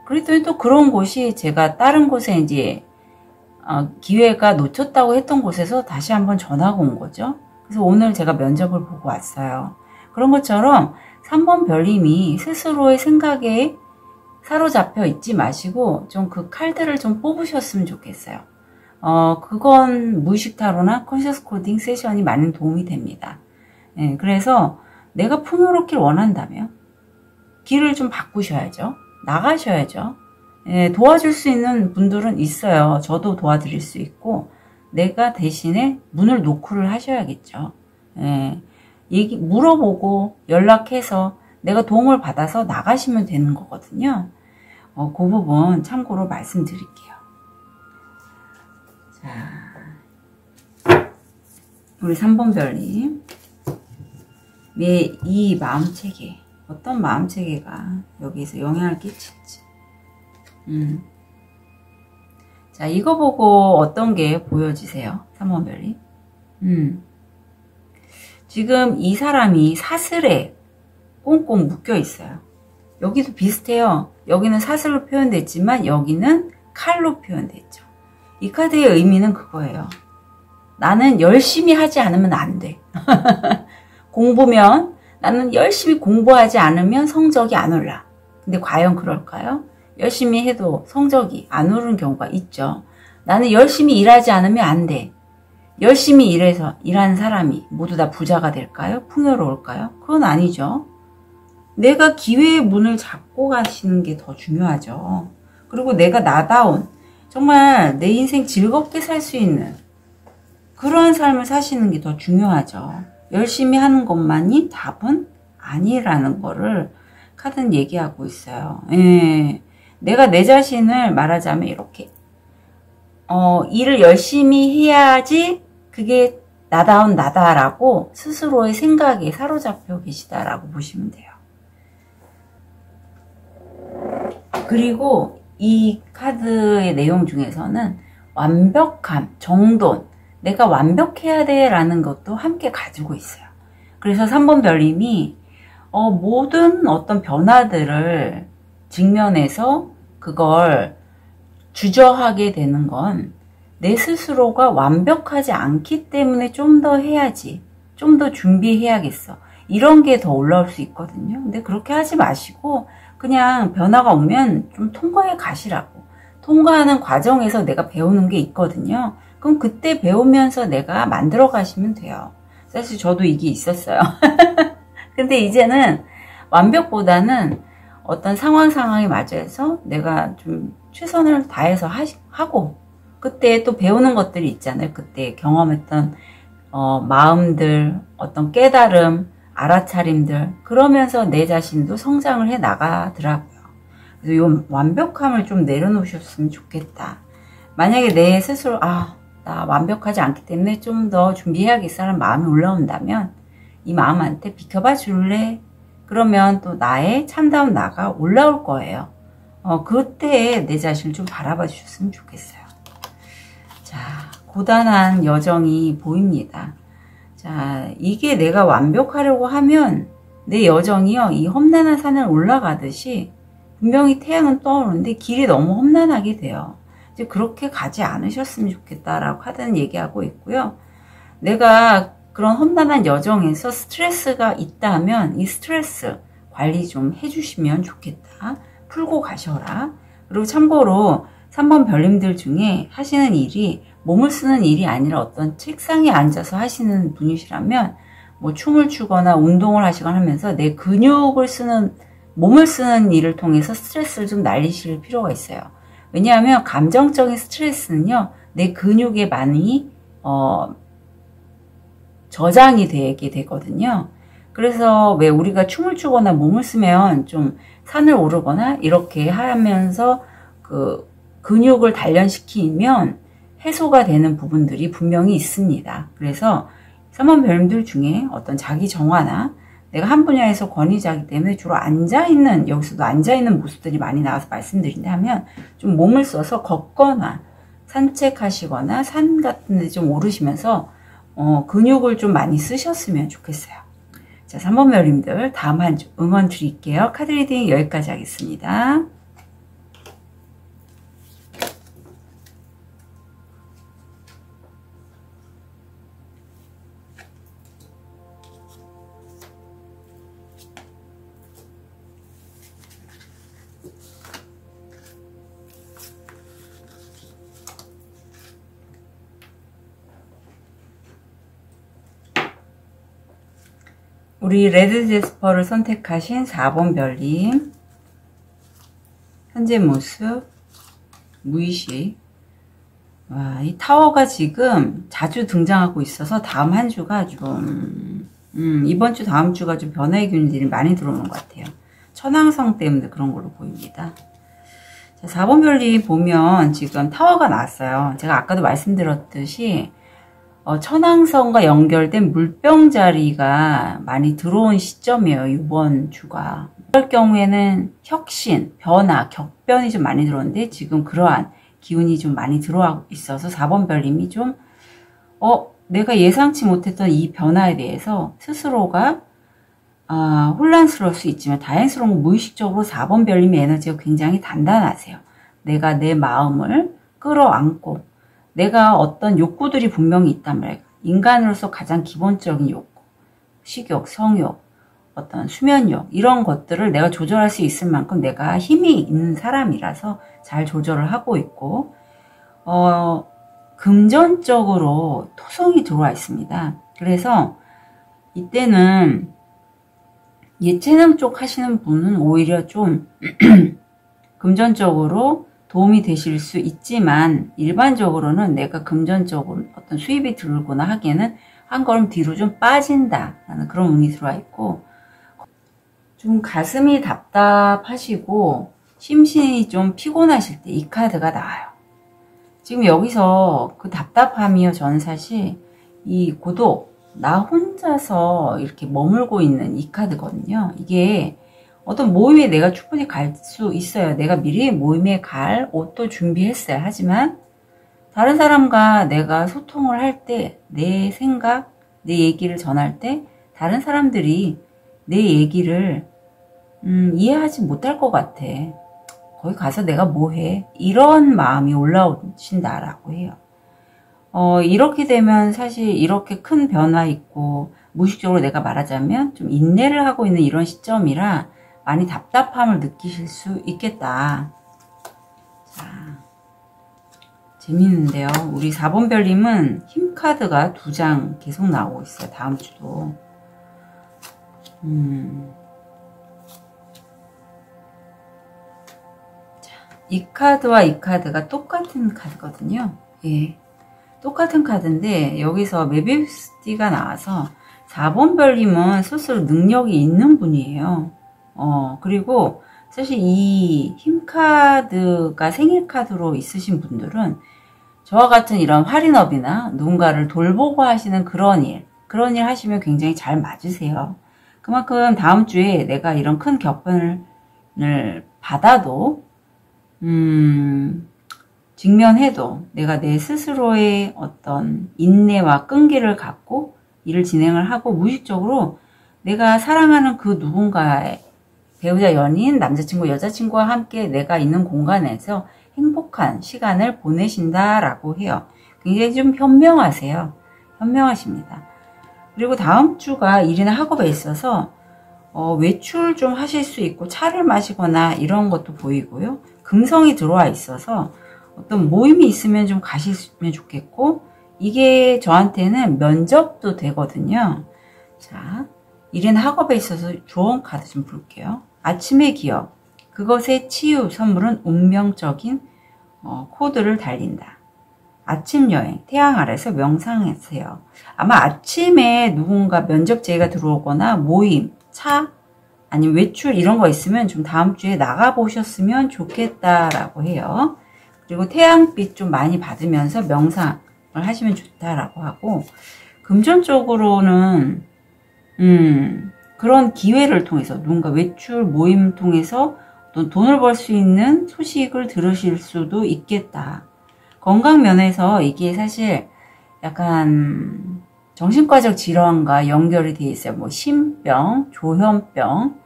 그랬더니 또 그런 곳이 제가 다른 곳에 이제 기회가 놓쳤다고 했던 곳에서 다시 한번 전화가 온 거죠. 그래서 오늘 제가 면접을 보고 왔어요. 그런 것처럼 3번 별님이 스스로의 생각에 사로잡혀 있지 마시고 좀 그 칼들을 좀 뽑으셨으면 좋겠어요. 그건 무의식 타로나 컨셔스 코딩 세션이 많은 도움이 됩니다. 예, 그래서 내가 풍요롭길 원한다면 길을 좀 바꾸셔야죠. 나가셔야죠. 예, 도와줄 수 있는 분들은 있어요. 저도 도와드릴 수 있고, 내가 대신에 문을 노크를 하셔야겠죠. 예, 물어보고 연락해서 내가 도움을 받아서 나가시면 되는 거거든요. 그 부분 참고로 말씀드릴게요. 자, 우리 3번 별님. 이 마음체계, 어떤 마음체계가 여기에서 영향을 끼칠지. 자, 이거 보고 어떤 게 보여지세요? 3번 별님. 지금 이 사람이 사슬에 꽁꽁 묶여 있어요. 여기도 비슷해요. 여기는 사슬로 표현됐지만 여기는 칼로 표현됐죠. 이 카드의 의미는 그거예요. 나는 열심히 하지 않으면 안 돼. 공부면 나는 열심히 공부하지 않으면 성적이 안 올라. 근데 과연 그럴까요? 열심히 해도 성적이 안 오르는 경우가 있죠. 나는 열심히 일하지 않으면 안 돼. 열심히 일한 사람이 모두 다 부자가 될까요? 풍요로울까요? 그건 아니죠. 내가 기회의 문을 잡고 가시는 게 더 중요하죠. 그리고 내가 나다운, 정말 내 인생 즐겁게 살 수 있는 그러한 삶을 사시는 게 더 중요하죠. 열심히 하는 것만이 답은 아니라는 거를 카드는 얘기하고 있어요. 예. 내가 내 자신을 말하자면 이렇게 일을 열심히 해야지 그게 나다운 나다라고 스스로의 생각에 사로잡혀 계시다라고 보시면 돼요. 그리고 이 카드의 내용 중에서는 완벽함, 정돈, 내가 완벽해야 돼 라는 것도 함께 가지고 있어요. 그래서 3번 별님이 모든 어떤 변화들을 직면해서 그걸 주저하게 되는 건 내 스스로가 완벽하지 않기 때문에 좀 더 해야지, 좀 더 준비해야겠어, 이런 게 더 올라올 수 있거든요. 근데 그렇게 하지 마시고 그냥 변화가 오면 좀 통과해 가시라고. 통과하는 과정에서 내가 배우는 게 있거든요. 그럼 그때 배우면서 내가 만들어 가시면 돼요. 사실 저도 이게 있었어요. 근데 이제는 완벽보다는 어떤 상황에 맞춰서 내가 좀 최선을 다해서 하고, 그때 또 배우는 것들이 있잖아요. 그때 경험했던 마음들, 어떤 깨달음, 알아차림들, 그러면서 내 자신도 성장을 해 나가더라고요. 그래서 이 완벽함을 좀 내려놓으셨으면 좋겠다. 만약에 내 스스로 나 완벽하지 않기 때문에 좀 더 준비해야겠다는 마음이 올라온다면 이 마음한테 비켜봐 줄래? 그러면 또 나의 참다운 나가 올라올 거예요. 그때 내 자신을 좀 바라봐 주셨으면 좋겠어요. 자, 고단한 여정이 보입니다. 자, 이게 내가 완벽하려고 하면 내 여정이요, 이 험난한 산을 올라가듯이 분명히 태양은 떠오르는데 길이 너무 험난하게 돼요. 이제 그렇게 가지 않으셨으면 좋겠다라고 카드는 얘기하고 있고요. 내가 그런 험난한 여정에서 스트레스가 있다면 이 스트레스 관리 좀 해주시면 좋겠다. 풀고 가셔라. 그리고 참고로 3번 별님들 중에 하시는 일이 몸을 쓰는 일이 아니라 어떤 책상에 앉아서 하시는 분이시라면 뭐 춤을 추거나 운동을 하시거나 하면서 내 근육을 쓰는, 몸을 쓰는 일을 통해서 스트레스를 좀 날리실 필요가 있어요. 왜냐하면 감정적인 스트레스는요, 내 근육에 많이 저장이 되게 되거든요. 그래서 왜 우리가 춤을 추거나 몸을 쓰면 좀 산을 오르거나 이렇게 하면서 그 근육을 단련시키면 해소가 되는 부분들이 분명히 있습니다. 그래서 3번 별님들 중에 어떤 자기 정화나 내가 한 분야에서 권위자이기 때문에 주로 앉아있는, 여기서도 앉아있는 모습들이 많이 나와서 말씀드린다면 좀 몸을 써서 걷거나 산책하시거나 산 같은 데 좀 오르시면서 근육을 좀 많이 쓰셨으면 좋겠어요. 자, 3번 별님들 다음 한 주 응원 드릴게요. 카드 리딩 여기까지 하겠습니다. 우리 레드 제스퍼를 선택하신 4번 별님, 현재 모습, 무의식. 와, 이 타워가 지금 자주 등장하고 있어서 다음 한 주가 좀 이번 주 다음 주가 좀 변화의 균들이 많이 들어오는 것 같아요. 천왕성 때문에 그런 걸로 보입니다. 자, 4번 별님 보면 지금 타워가 나왔어요. 제가 아까도 말씀드렸듯이 천왕성과 연결된 물병 자리가 많이 들어온 시점이에요. 이번 주가. 그럴 경우에는 혁신, 변화, 격변이 좀 많이 들어오는데 지금 그러한 기운이 좀 많이 들어와 있어서 4번 별님이 좀 내가 예상치 못했던 이 변화에 대해서 스스로가 혼란스러울 수 있지만 다행스러운 건 무의식적으로 4번 별님의 에너지가 굉장히 단단하세요. 내가 내 마음을 끌어안고 내가 어떤 욕구들이 분명히 있단 말이에요. 인간으로서 가장 기본적인 욕구, 식욕, 성욕, 어떤 수면욕, 이런 것들을 내가 조절할 수 있을 만큼 내가 힘이 있는 사람이라서 잘 조절을 하고 있고 금전적으로 토성이 들어와 있습니다. 그래서 이때는 예체능 쪽 하시는 분은 오히려 좀 금전적으로 도움이 되실 수 있지만, 일반적으로는 내가 금전적으로 어떤 수입이 들거나 하기에는 한 걸음 뒤로 좀 빠진다라는 그런 운이 들어와 있고, 좀 가슴이 답답하시고 심신이 좀 피곤하실 때 이 카드가 나와요. 지금 여기서 그 답답함이요, 저는 사실 이 고독, 나 혼자서 이렇게 머물고 있는 이 카드거든요. 이게 어떤 모임에 내가 충분히 갈 수 있어요. 내가 미리 모임에 갈 옷도 준비했어요. 하지만 다른 사람과 내가 소통을 할 때, 내 생각, 내 얘기를 전할 때 다른 사람들이 내 얘기를 이해하지 못할 것 같아. 거기 가서 내가 뭐 해? 이런 마음이 올라오신다라고 해요. 이렇게 되면 사실 이렇게 큰 변화 있고, 무의식적으로 내가 말하자면 좀 인내를 하고 있는 이런 시점이라 많이 답답함을 느끼실 수 있겠다. 자, 재밌는데요. 우리 4번 별님은 힘카드가 2장 계속 나오고 있어요. 다음 주도. 이 카드와 이 카드가 똑같은 카드거든요. 예. 똑같은 카드인데 여기서 메비우스띠가 나와서 4번 별님은 스스로 능력이 있는 분이에요. 그리고 사실 이 힘카드가 생일카드로 있으신 분들은 저와 같은 이런 할인업이나 누군가를 돌보고 하시는 그런 일 하시면 굉장히 잘 맞으세요. 그만큼 다음 주에 내가 이런 큰 격변을 받아도 직면해도 내가 내 스스로의 어떤 인내와 끈기를 갖고 일을 진행을 하고 무의식적으로 내가 사랑하는 그 누군가의 배우자, 연인, 남자친구, 여자친구와 함께 내가 있는 공간에서 행복한 시간을 보내신다라고 해요. 굉장히 좀 현명하세요. 현명하십니다. 그리고 다음 주가 일이나 학업에 있어서 외출 좀 하실 수 있고 차를 마시거나 이런 것도 보이고요. 금성이 들어와 있어서 어떤 모임이 있으면 좀 가시면 좋겠고, 이게 저한테는 면접도 되거든요. 자, 일이나 학업에 있어서 좋은 카드 좀 볼게요. 아침의 기억, 그것의 치유, 선물은 운명적인 코드를 달린다. 아침 여행, 태양 아래서 명상하세요. 아마 아침에 누군가 면접 제의가 들어오거나 모임, 차, 아니면 외출 이런 거 있으면 좀 다음 주에 나가보셨으면 좋겠다라고 해요. 그리고 태양빛 좀 많이 받으면서 명상을 하시면 좋다라고 하고, 금전적으로는 그런 기회를 통해서 누군가 외출 모임 통해서 돈을 벌 수 있는 소식을 들으실 수도 있겠다. 건강 면에서 이게 사실 약간 정신과적 질환과 연결이 돼 있어요. 뭐 심병, 조현병.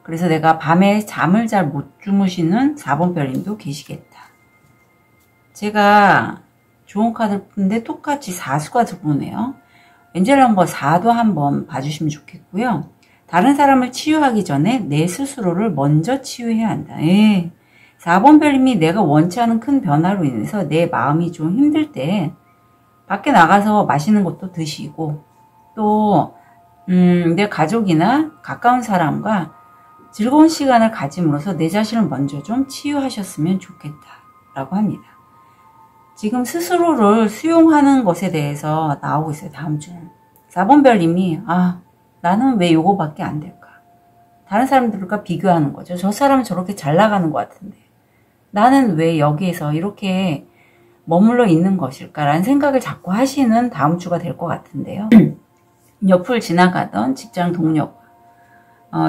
그래서 내가 밤에 잠을 잘 못 주무시는 4번 별님도 계시겠다. 제가 좋은 카드를 푸는데 똑같이 4수가 들어오네요. 엔젤 넘버 4도 한번 봐주시면 좋겠고요. 다른 사람을 치유하기 전에 내 스스로를 먼저 치유해야 한다. 4번 별님이 내가 원치 않은 큰 변화로 인해서 내 마음이 좀 힘들 때 밖에 나가서 맛있는 것도 드시고, 또 내 가족이나 가까운 사람과 즐거운 시간을 가짐으로써 내 자신을 먼저 좀 치유하셨으면 좋겠다라고 합니다. 지금 스스로를 수용하는 것에 대해서 나오고 있어요. 다음 주는 4번 별님이 나는 왜 요거밖에 안 될까? 다른 사람들과 비교하는 거죠. 저 사람은 저렇게 잘 나가는 것 같은데 나는 왜 여기에서 이렇게 머물러 있는 것일까라는 생각을 자꾸 하시는 다음 주가 될 것 같은데요. 옆을 지나가던 직장 동료가,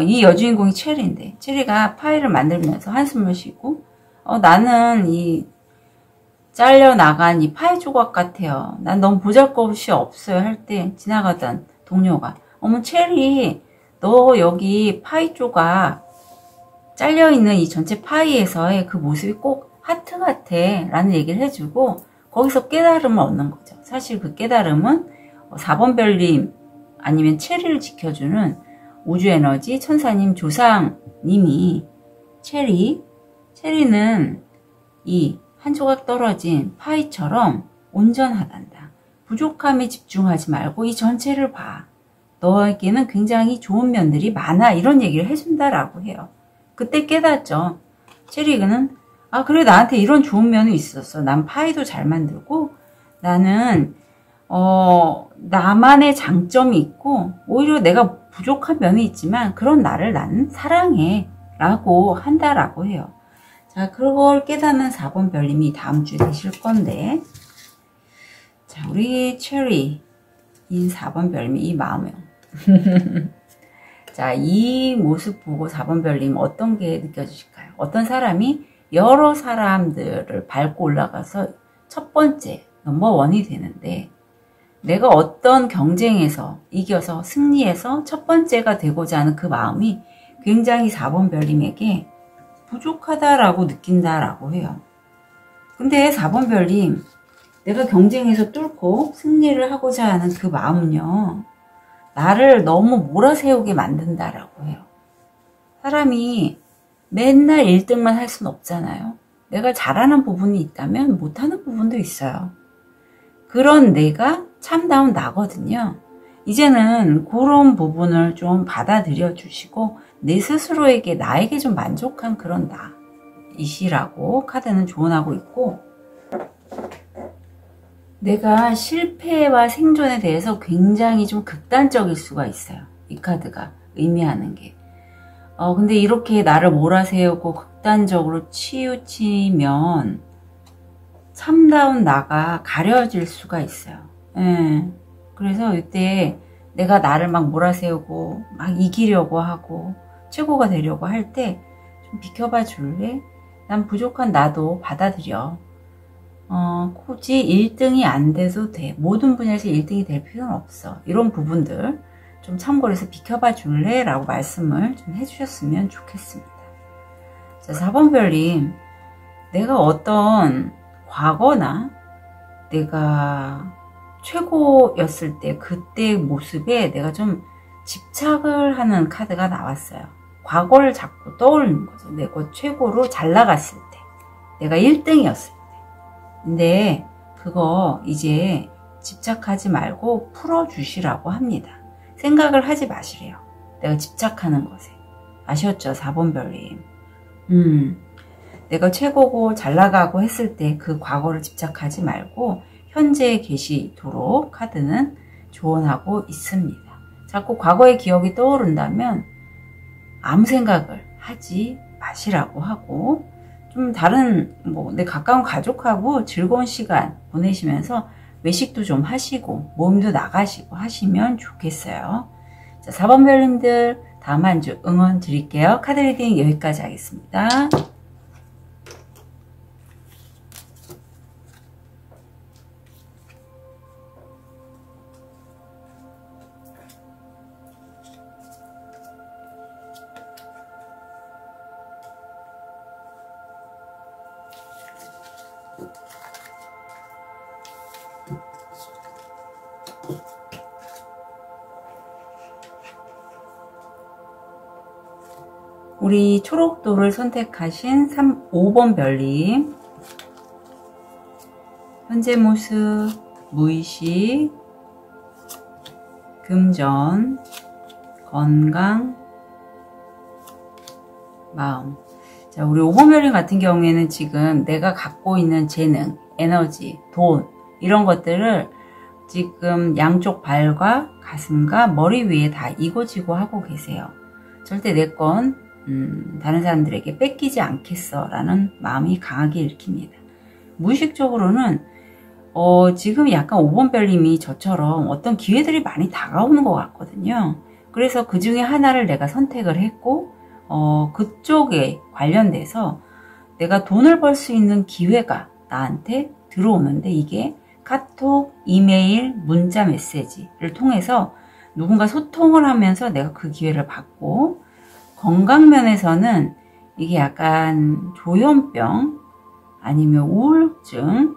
이 여주인공이 체리인데, 체리가 파이를 만들면서 한숨을 쉬고, 나는 이 잘려나간 이 파이 조각 같아요. 난 너무 보잘것이 없어요. 할 때 지나가던 동료가, 어머 체리, 너 여기 파이 조각 잘려있는 이 전체 파이에서의 그 모습이 꼭 하트 같아 라는 얘기를 해주고, 거기서 깨달음을 얻는 거죠. 사실 그 깨달음은 4번 별님 아니면 체리를 지켜주는 우주에너지 천사님 조상님이 체리는 이 한 조각 떨어진 파이처럼 온전하단다. 부족함에 집중하지 말고 이 전체를 봐. 너에게는 굉장히 좋은 면들이 많아. 이런 얘기를 해준다라고 해요. 그때 깨닫죠. 체리는 그래, 나한테 이런 좋은 면이 있었어. 난 파이도 잘 만들고 나는 나만의 장점이 있고 오히려 내가 부족한 면이 있지만 그런 나를 나는 사랑해 라고 한다라고 해요. 자, 그걸 깨닫는 4번 별님이 다음 주에 되실 건데, 자, 우리 체리인 4번 별님이 이 마음이요. 자, 이 모습 보고 4번 별님 어떤 게 느껴지실까요? 어떤 사람이 여러 사람들을 밟고 올라가서 첫 번째 넘버원이 되는데, 내가 어떤 경쟁에서 이겨서 승리해서 첫 번째가 되고자 하는 그 마음이 굉장히 4번 별님에게 부족하다라고 느낀다라고 해요. 근데 4번 별님, 내가 경쟁에서 뚫고 승리를 하고자 하는 그 마음은요, 나를 너무 몰아세우게 만든다라고 해요. 사람이 맨날 1등만 할 수는 없잖아요. 내가 잘하는 부분이 있다면 못하는 부분도 있어요. 그런 내가 참다운 나거든요. 이제는 그런 부분을 좀 받아들여 주시고 내 스스로에게 나에게 좀 만족한 그런 나이시라고 카드는 조언하고 있고, 내가 실패와 생존에 대해서 굉장히 좀 극단적일 수가 있어요. 이 카드가 의미하는 게. 근데 이렇게 나를 몰아세우고 극단적으로 치우치면 참다운 나가 가려질 수가 있어요. 그래서 이때 내가 나를 막 몰아세우고 막 이기려고 하고 최고가 되려고 할 때 좀 비켜봐 줄래? 난 부족한 나도 받아들여. 굳이 1등이 안 돼도 돼. 모든 분야에서 1등이 될 필요는 없어. 이런 부분들 좀 참고를 해서 비켜봐 줄래? 라고 말씀을 좀 해주셨으면 좋겠습니다. 자, 4번 별님, 내가 어떤 과거나 내가 최고였을 때 그때의 모습에 내가 좀 집착을 하는 카드가 나왔어요. 과거를 자꾸 떠올리는 거죠. 내가 최고로 잘 나갔을 때, 내가 1등이었을 때. 근데 그거 이제 집착하지 말고 풀어주시라고 합니다. 생각을 하지 마시래요. 내가 집착하는 것에. 아셨죠? 4번 별님. 내가 최고고 잘 나가고 했을 때 그 과거를 집착하지 말고 현재에 계시도록 카드는 조언하고 있습니다. 자꾸 과거의 기억이 떠오른다면 아무 생각을 하지 마시라고 하고, 좀 다른 내 가까운 가족하고 즐거운 시간 보내시면서 외식도 좀 하시고 모임도 나가시고 하시면 좋겠어요. 자, 4번 별님들 다음 한 주 응원 드릴게요. 카드 리딩 여기까지 하겠습니다. 우리 초록돌을 선택하신 5번 별님, 현재 모습, 무의식, 금전, 건강, 마음. 자, 우리 5번 별님 같은 경우에는 지금 내가 갖고 있는 재능, 에너지, 돈 이런 것들을 지금 양쪽 발과 가슴과 머리 위에 다 이고지고 하고 계세요. 절대 내 건 다른 사람들에게 뺏기지 않겠어 라는 마음이 강하게 읽힙니다. 무의식적으로는 지금 약간 5번 별님이 저처럼 어떤 기회들이 많이 다가오는 것 같거든요. 그래서 그 중에 하나를 내가 선택을 했고 그쪽에 관련돼서 내가 돈을 벌 수 있는 기회가 나한테 들어오는데, 이게 카톡, 이메일, 문자 메시지를 통해서 누군가 소통을 하면서 내가 그 기회를 받고, 건강 면에서는 이게 약간 조현병 아니면 우울증,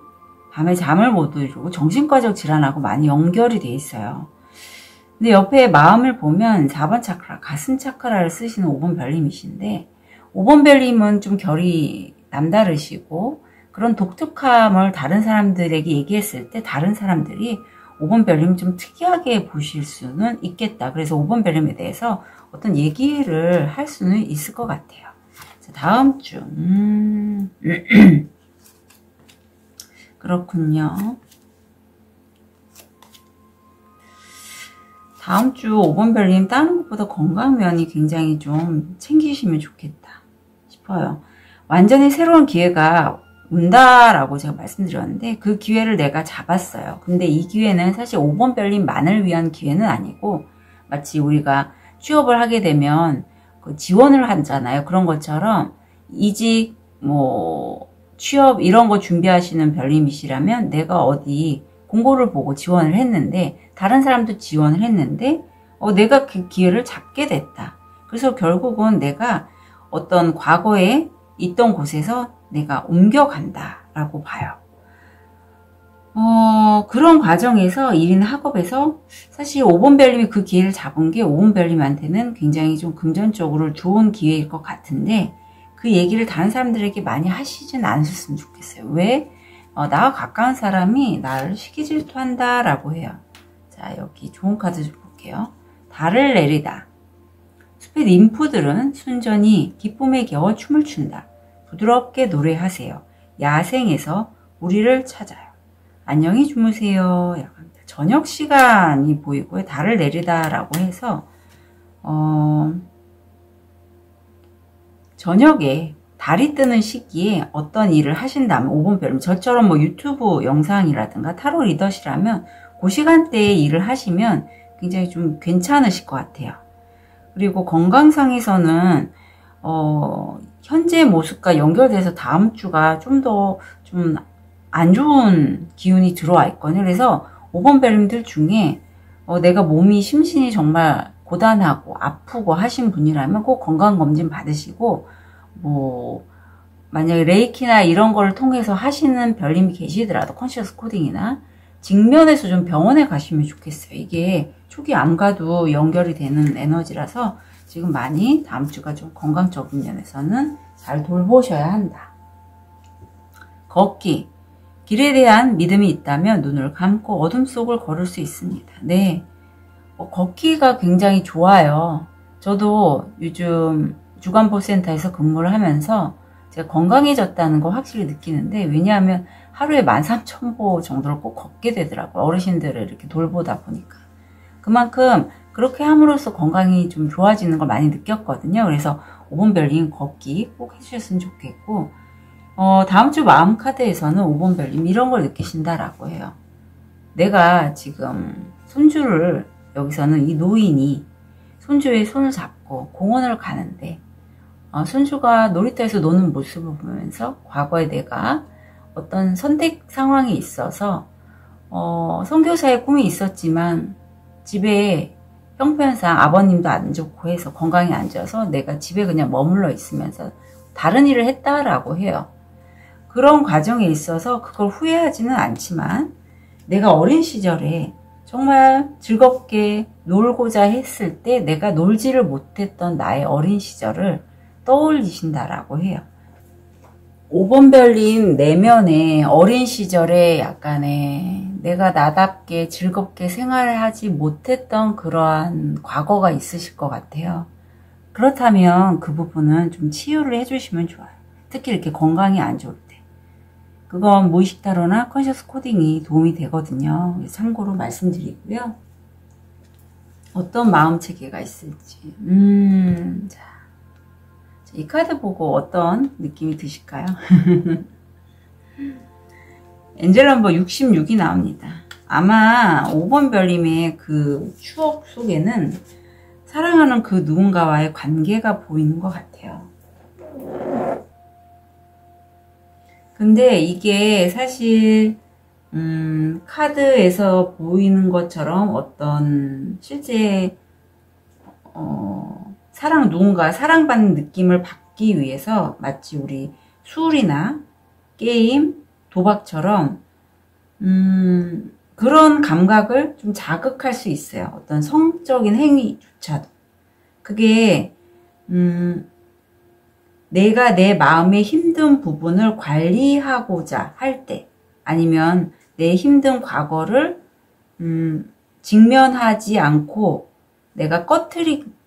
밤에 잠을 못 이루고 정신과적 질환하고 많이 연결이 돼 있어요. 근데 옆에 마음을 보면 4번 차크라, 가슴 차크라를 쓰시는 5번 별님이신데, 5번 별님은 좀 결이 남다르시고 그런 독특함을 다른 사람들에게 얘기했을 때 다른 사람들이 5번 별님 좀 특이하게 보실 수는 있겠다. 그래서 5번 별님에 대해서 어떤 얘기를 할 수는 있을 것 같아요. 자, 다음 주 그렇군요. 다음 주 5번 별님 다른 것보다 건강면이 굉장히 좀 챙기시면 좋겠다 싶어요. 완전히 새로운 기회가 온다라고 제가 말씀드렸는데 그 기회를 내가 잡았어요. 근데 이 기회는 사실 5번 별님만을 위한 기회는 아니고 마치 우리가 취업을 하게 되면 그 지원을 하잖아요. 그런 것처럼 이직, 취업 이런 거 준비하시는 별님이시라면 내가 어디 공고를 보고 지원을 했는데 다른 사람도 지원을 했는데 내가 그 기회를 잡게 됐다. 그래서 결국은 내가 어떤 과거에 있던 곳에서 내가 옮겨간다 라고 봐요. 그런 과정에서 일이나 학업에서 사실 5번 별님이 그 기회를 잡은 게 5번 별님한테는 굉장히 좀 금전적으로 좋은 기회일 것 같은데 그 얘기를 다른 사람들에게 많이 하시진 않으셨으면 좋겠어요. 왜? 나와 가까운 사람이 나를 시기질투한다 라고 해요. 자, 여기 좋은 카드 좀 볼게요. 달을 내리다. 숲의 ним프들은 순전히 기쁨에 겨워 춤을 춘다. 부드럽게 노래하세요. 야생에서 우리를 찾아요. 안녕히 주무세요. 약간 저녁 시간이 보이고요. 달을 내리다 라고 해서 저녁에 달이 뜨는 시기에 어떤 일을 하신다면 5번 별님 저처럼 유튜브 영상이라든가 타로 리더시라면 그 시간대에 일을 하시면 굉장히 좀 괜찮으실 것 같아요. 그리고 건강상에서는 현재 모습과 연결돼서 다음 주가 좀 더 좀 안 좋은 기운이 들어와 있거든요. 그래서 5번 별님들 중에 내가 몸이 심신이 정말 고단하고 아프고 하신 분이라면 꼭 건강검진 받으시고 만약에 레이키나 이런 걸 통해서 하시는 별님이 계시더라도 컨시어스 코딩이나 직면해서 좀 병원에 가시면 좋겠어요. 이게 초기 암과도 연결이 되는 에너지라서 지금 많이 다음 주가 좀 건강적인 면에서는 잘 돌보셔야 한다. 걷기. 길에 대한 믿음이 있다면 눈을 감고 어둠 속을 걸을 수 있습니다. 네, 걷기가 굉장히 좋아요. 저도 요즘 주간보센터에서 근무를 하면서 제가 건강해졌다는 거 확실히 느끼는데 왜냐하면 하루에 13,000보 정도를 꼭 걷게 되더라고요. 어르신들을 이렇게 돌보다 보니까. 그만큼 그렇게 함으로써 건강이 좀 좋아지는 걸 많이 느꼈거든요. 그래서 5번 별님 걷기 꼭 해주셨으면 좋겠고 다음 주 마음 카드에서는 5번 별님 이런 걸 느끼신다라고 해요. 내가 지금 손주를 여기서는 이 노인이 손주의 손을 잡고 공원을 가는데 손주가 놀이터에서 노는 모습을 보면서 과거에 내가 어떤 선택 상황이 있어서 선교사의 꿈이 있었지만 집에 형편상 아버님도 안 좋고 해서 건강이 안 좋아서 내가 집에 그냥 머물러 있으면서 다른 일을 했다라고 해요. 그런 과정에 있어서 그걸 후회하지는 않지만 내가 어린 시절에 정말 즐겁게 놀고자 했을 때 내가 놀지를 못했던 나의 어린 시절을 떠올리신다라고 해요. 5번 별님 내면에 어린 시절에 약간의 내가 나답게 즐겁게 생활을 하지 못했던 그러한 과거가 있으실 것 같아요. 그렇다면 그 부분은 좀 치유를 해주시면 좋아요. 특히 이렇게 건강이 안 좋을 때. 그건 무의식 타로나 컨셔스 코딩이 도움이 되거든요. 참고로 말씀드리고요. 어떤 마음 체계가 있을지. 자, 이 카드 보고 어떤 느낌이 드실까요? 엔젤 넘버 66이 나옵니다. 아마 5번 별님의 그 추억 속에는 사랑하는 그 누군가와의 관계가 보이는 것 같아요. 근데 이게 사실 카드에서 보이는 것처럼 어떤 실제 누군가 사랑받는 느낌을 받기 위해서 마치 우리 술이나 게임, 도박처럼 그런 감각을 좀 자극할 수 있어요. 어떤 성적인 행위조차도. 그게 내가 내 마음의 힘든 부분을 관리하고자 할 때, 아니면 내 힘든 과거를 직면하지 않고 내가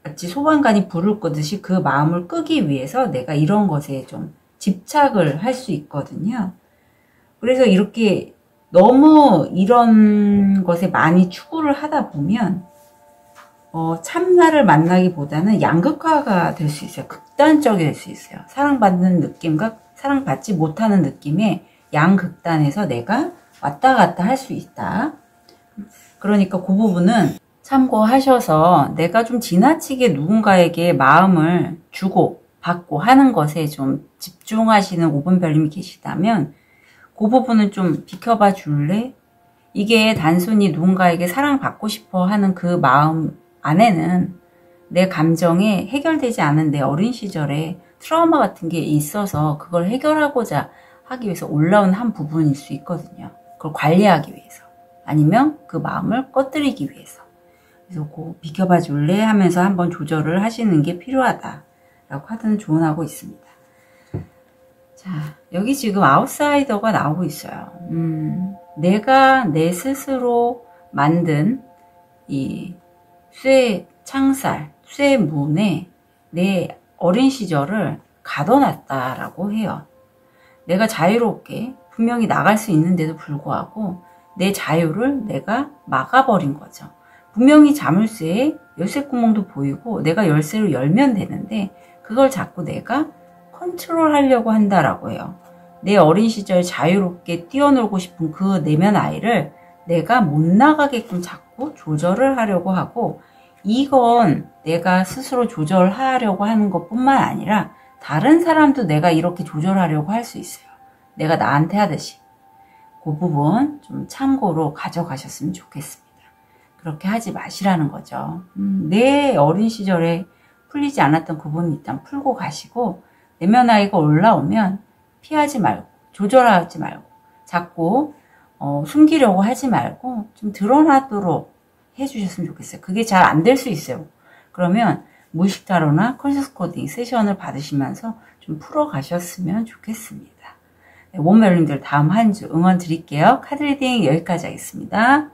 마치 소방관이 불을 끄듯이 그 마음을 끄기 위해서 내가 이런 것에 좀 집착을 할 수 있거든요. 그래서 이렇게 너무 이런 것에 많이 추구를 하다 보면 참나를 만나기보다는 양극화가 될 수 있어요. 극단적이 될 수 있어요. 사랑받는 느낌과 사랑받지 못하는 느낌의 양극단에서 내가 왔다 갔다 할 수 있다. 그러니까 그 부분은 참고하셔서 내가 좀 지나치게 누군가에게 마음을 주고 받고 하는 것에 좀 집중하시는 5분별님이 계시다면 그 부분은 좀 비켜봐 줄래? 이게 단순히 누군가에게 사랑받고 싶어 하는 그 마음 안에는 내 감정에 해결되지 않은 내 어린 시절에 트라우마 같은 게 있어서 그걸 해결하고자 하기 위해서 올라온 한 부분일 수 있거든요. 그걸 관리하기 위해서. 아니면 그 마음을 꺼뜨리기 위해서. 그래서 그 비켜봐 줄래? 하면서 한번 조절을 하시는 게 필요하다라고 하드는 조언하고 있습니다. 자, 여기 지금 아웃사이더가 나오고 있어요. 내가 내 스스로 만든 이 쇠 창살, 쇠 문에 내 어린 시절을 가둬놨다라고 해요. 내가 자유롭게 분명히 나갈 수 있는데도 불구하고 내 자유를 내가 막아버린 거죠. 분명히 자물쇠에 열쇠 구멍도 보이고 내가 열쇠를 열면 되는데 그걸 자꾸 내가 컨트롤 하려고 한다라고 해요. 내 어린 시절 자유롭게 뛰어놀고 싶은 그 내면 아이를 내가 못 나가게끔 자꾸 조절을 하려고 하고, 이건 내가 스스로 조절하려고 하는 것뿐만 아니라 다른 사람도 내가 이렇게 조절하려고 할 수 있어요. 내가 나한테 하듯이. 그 부분 좀 참고로 가져가셨으면 좋겠습니다. 그렇게 하지 마시라는 거죠. 내 어린 시절에 풀리지 않았던 그 부분은 일단 풀고 가시고, 내면 아이가 올라오면 피하지 말고 조절하지 말고 자꾸 숨기려고 하지 말고 좀 드러나도록 해주셨으면 좋겠어요. 그게 잘 안 될 수 있어요. 그러면 무의식 타로나 컨셔스 코딩 세션을 받으시면서 좀 풀어가셨으면 좋겠습니다. 네, 몸멜님들 다음 한 주 응원 드릴게요. 카드 리딩 여기까지 하겠습니다.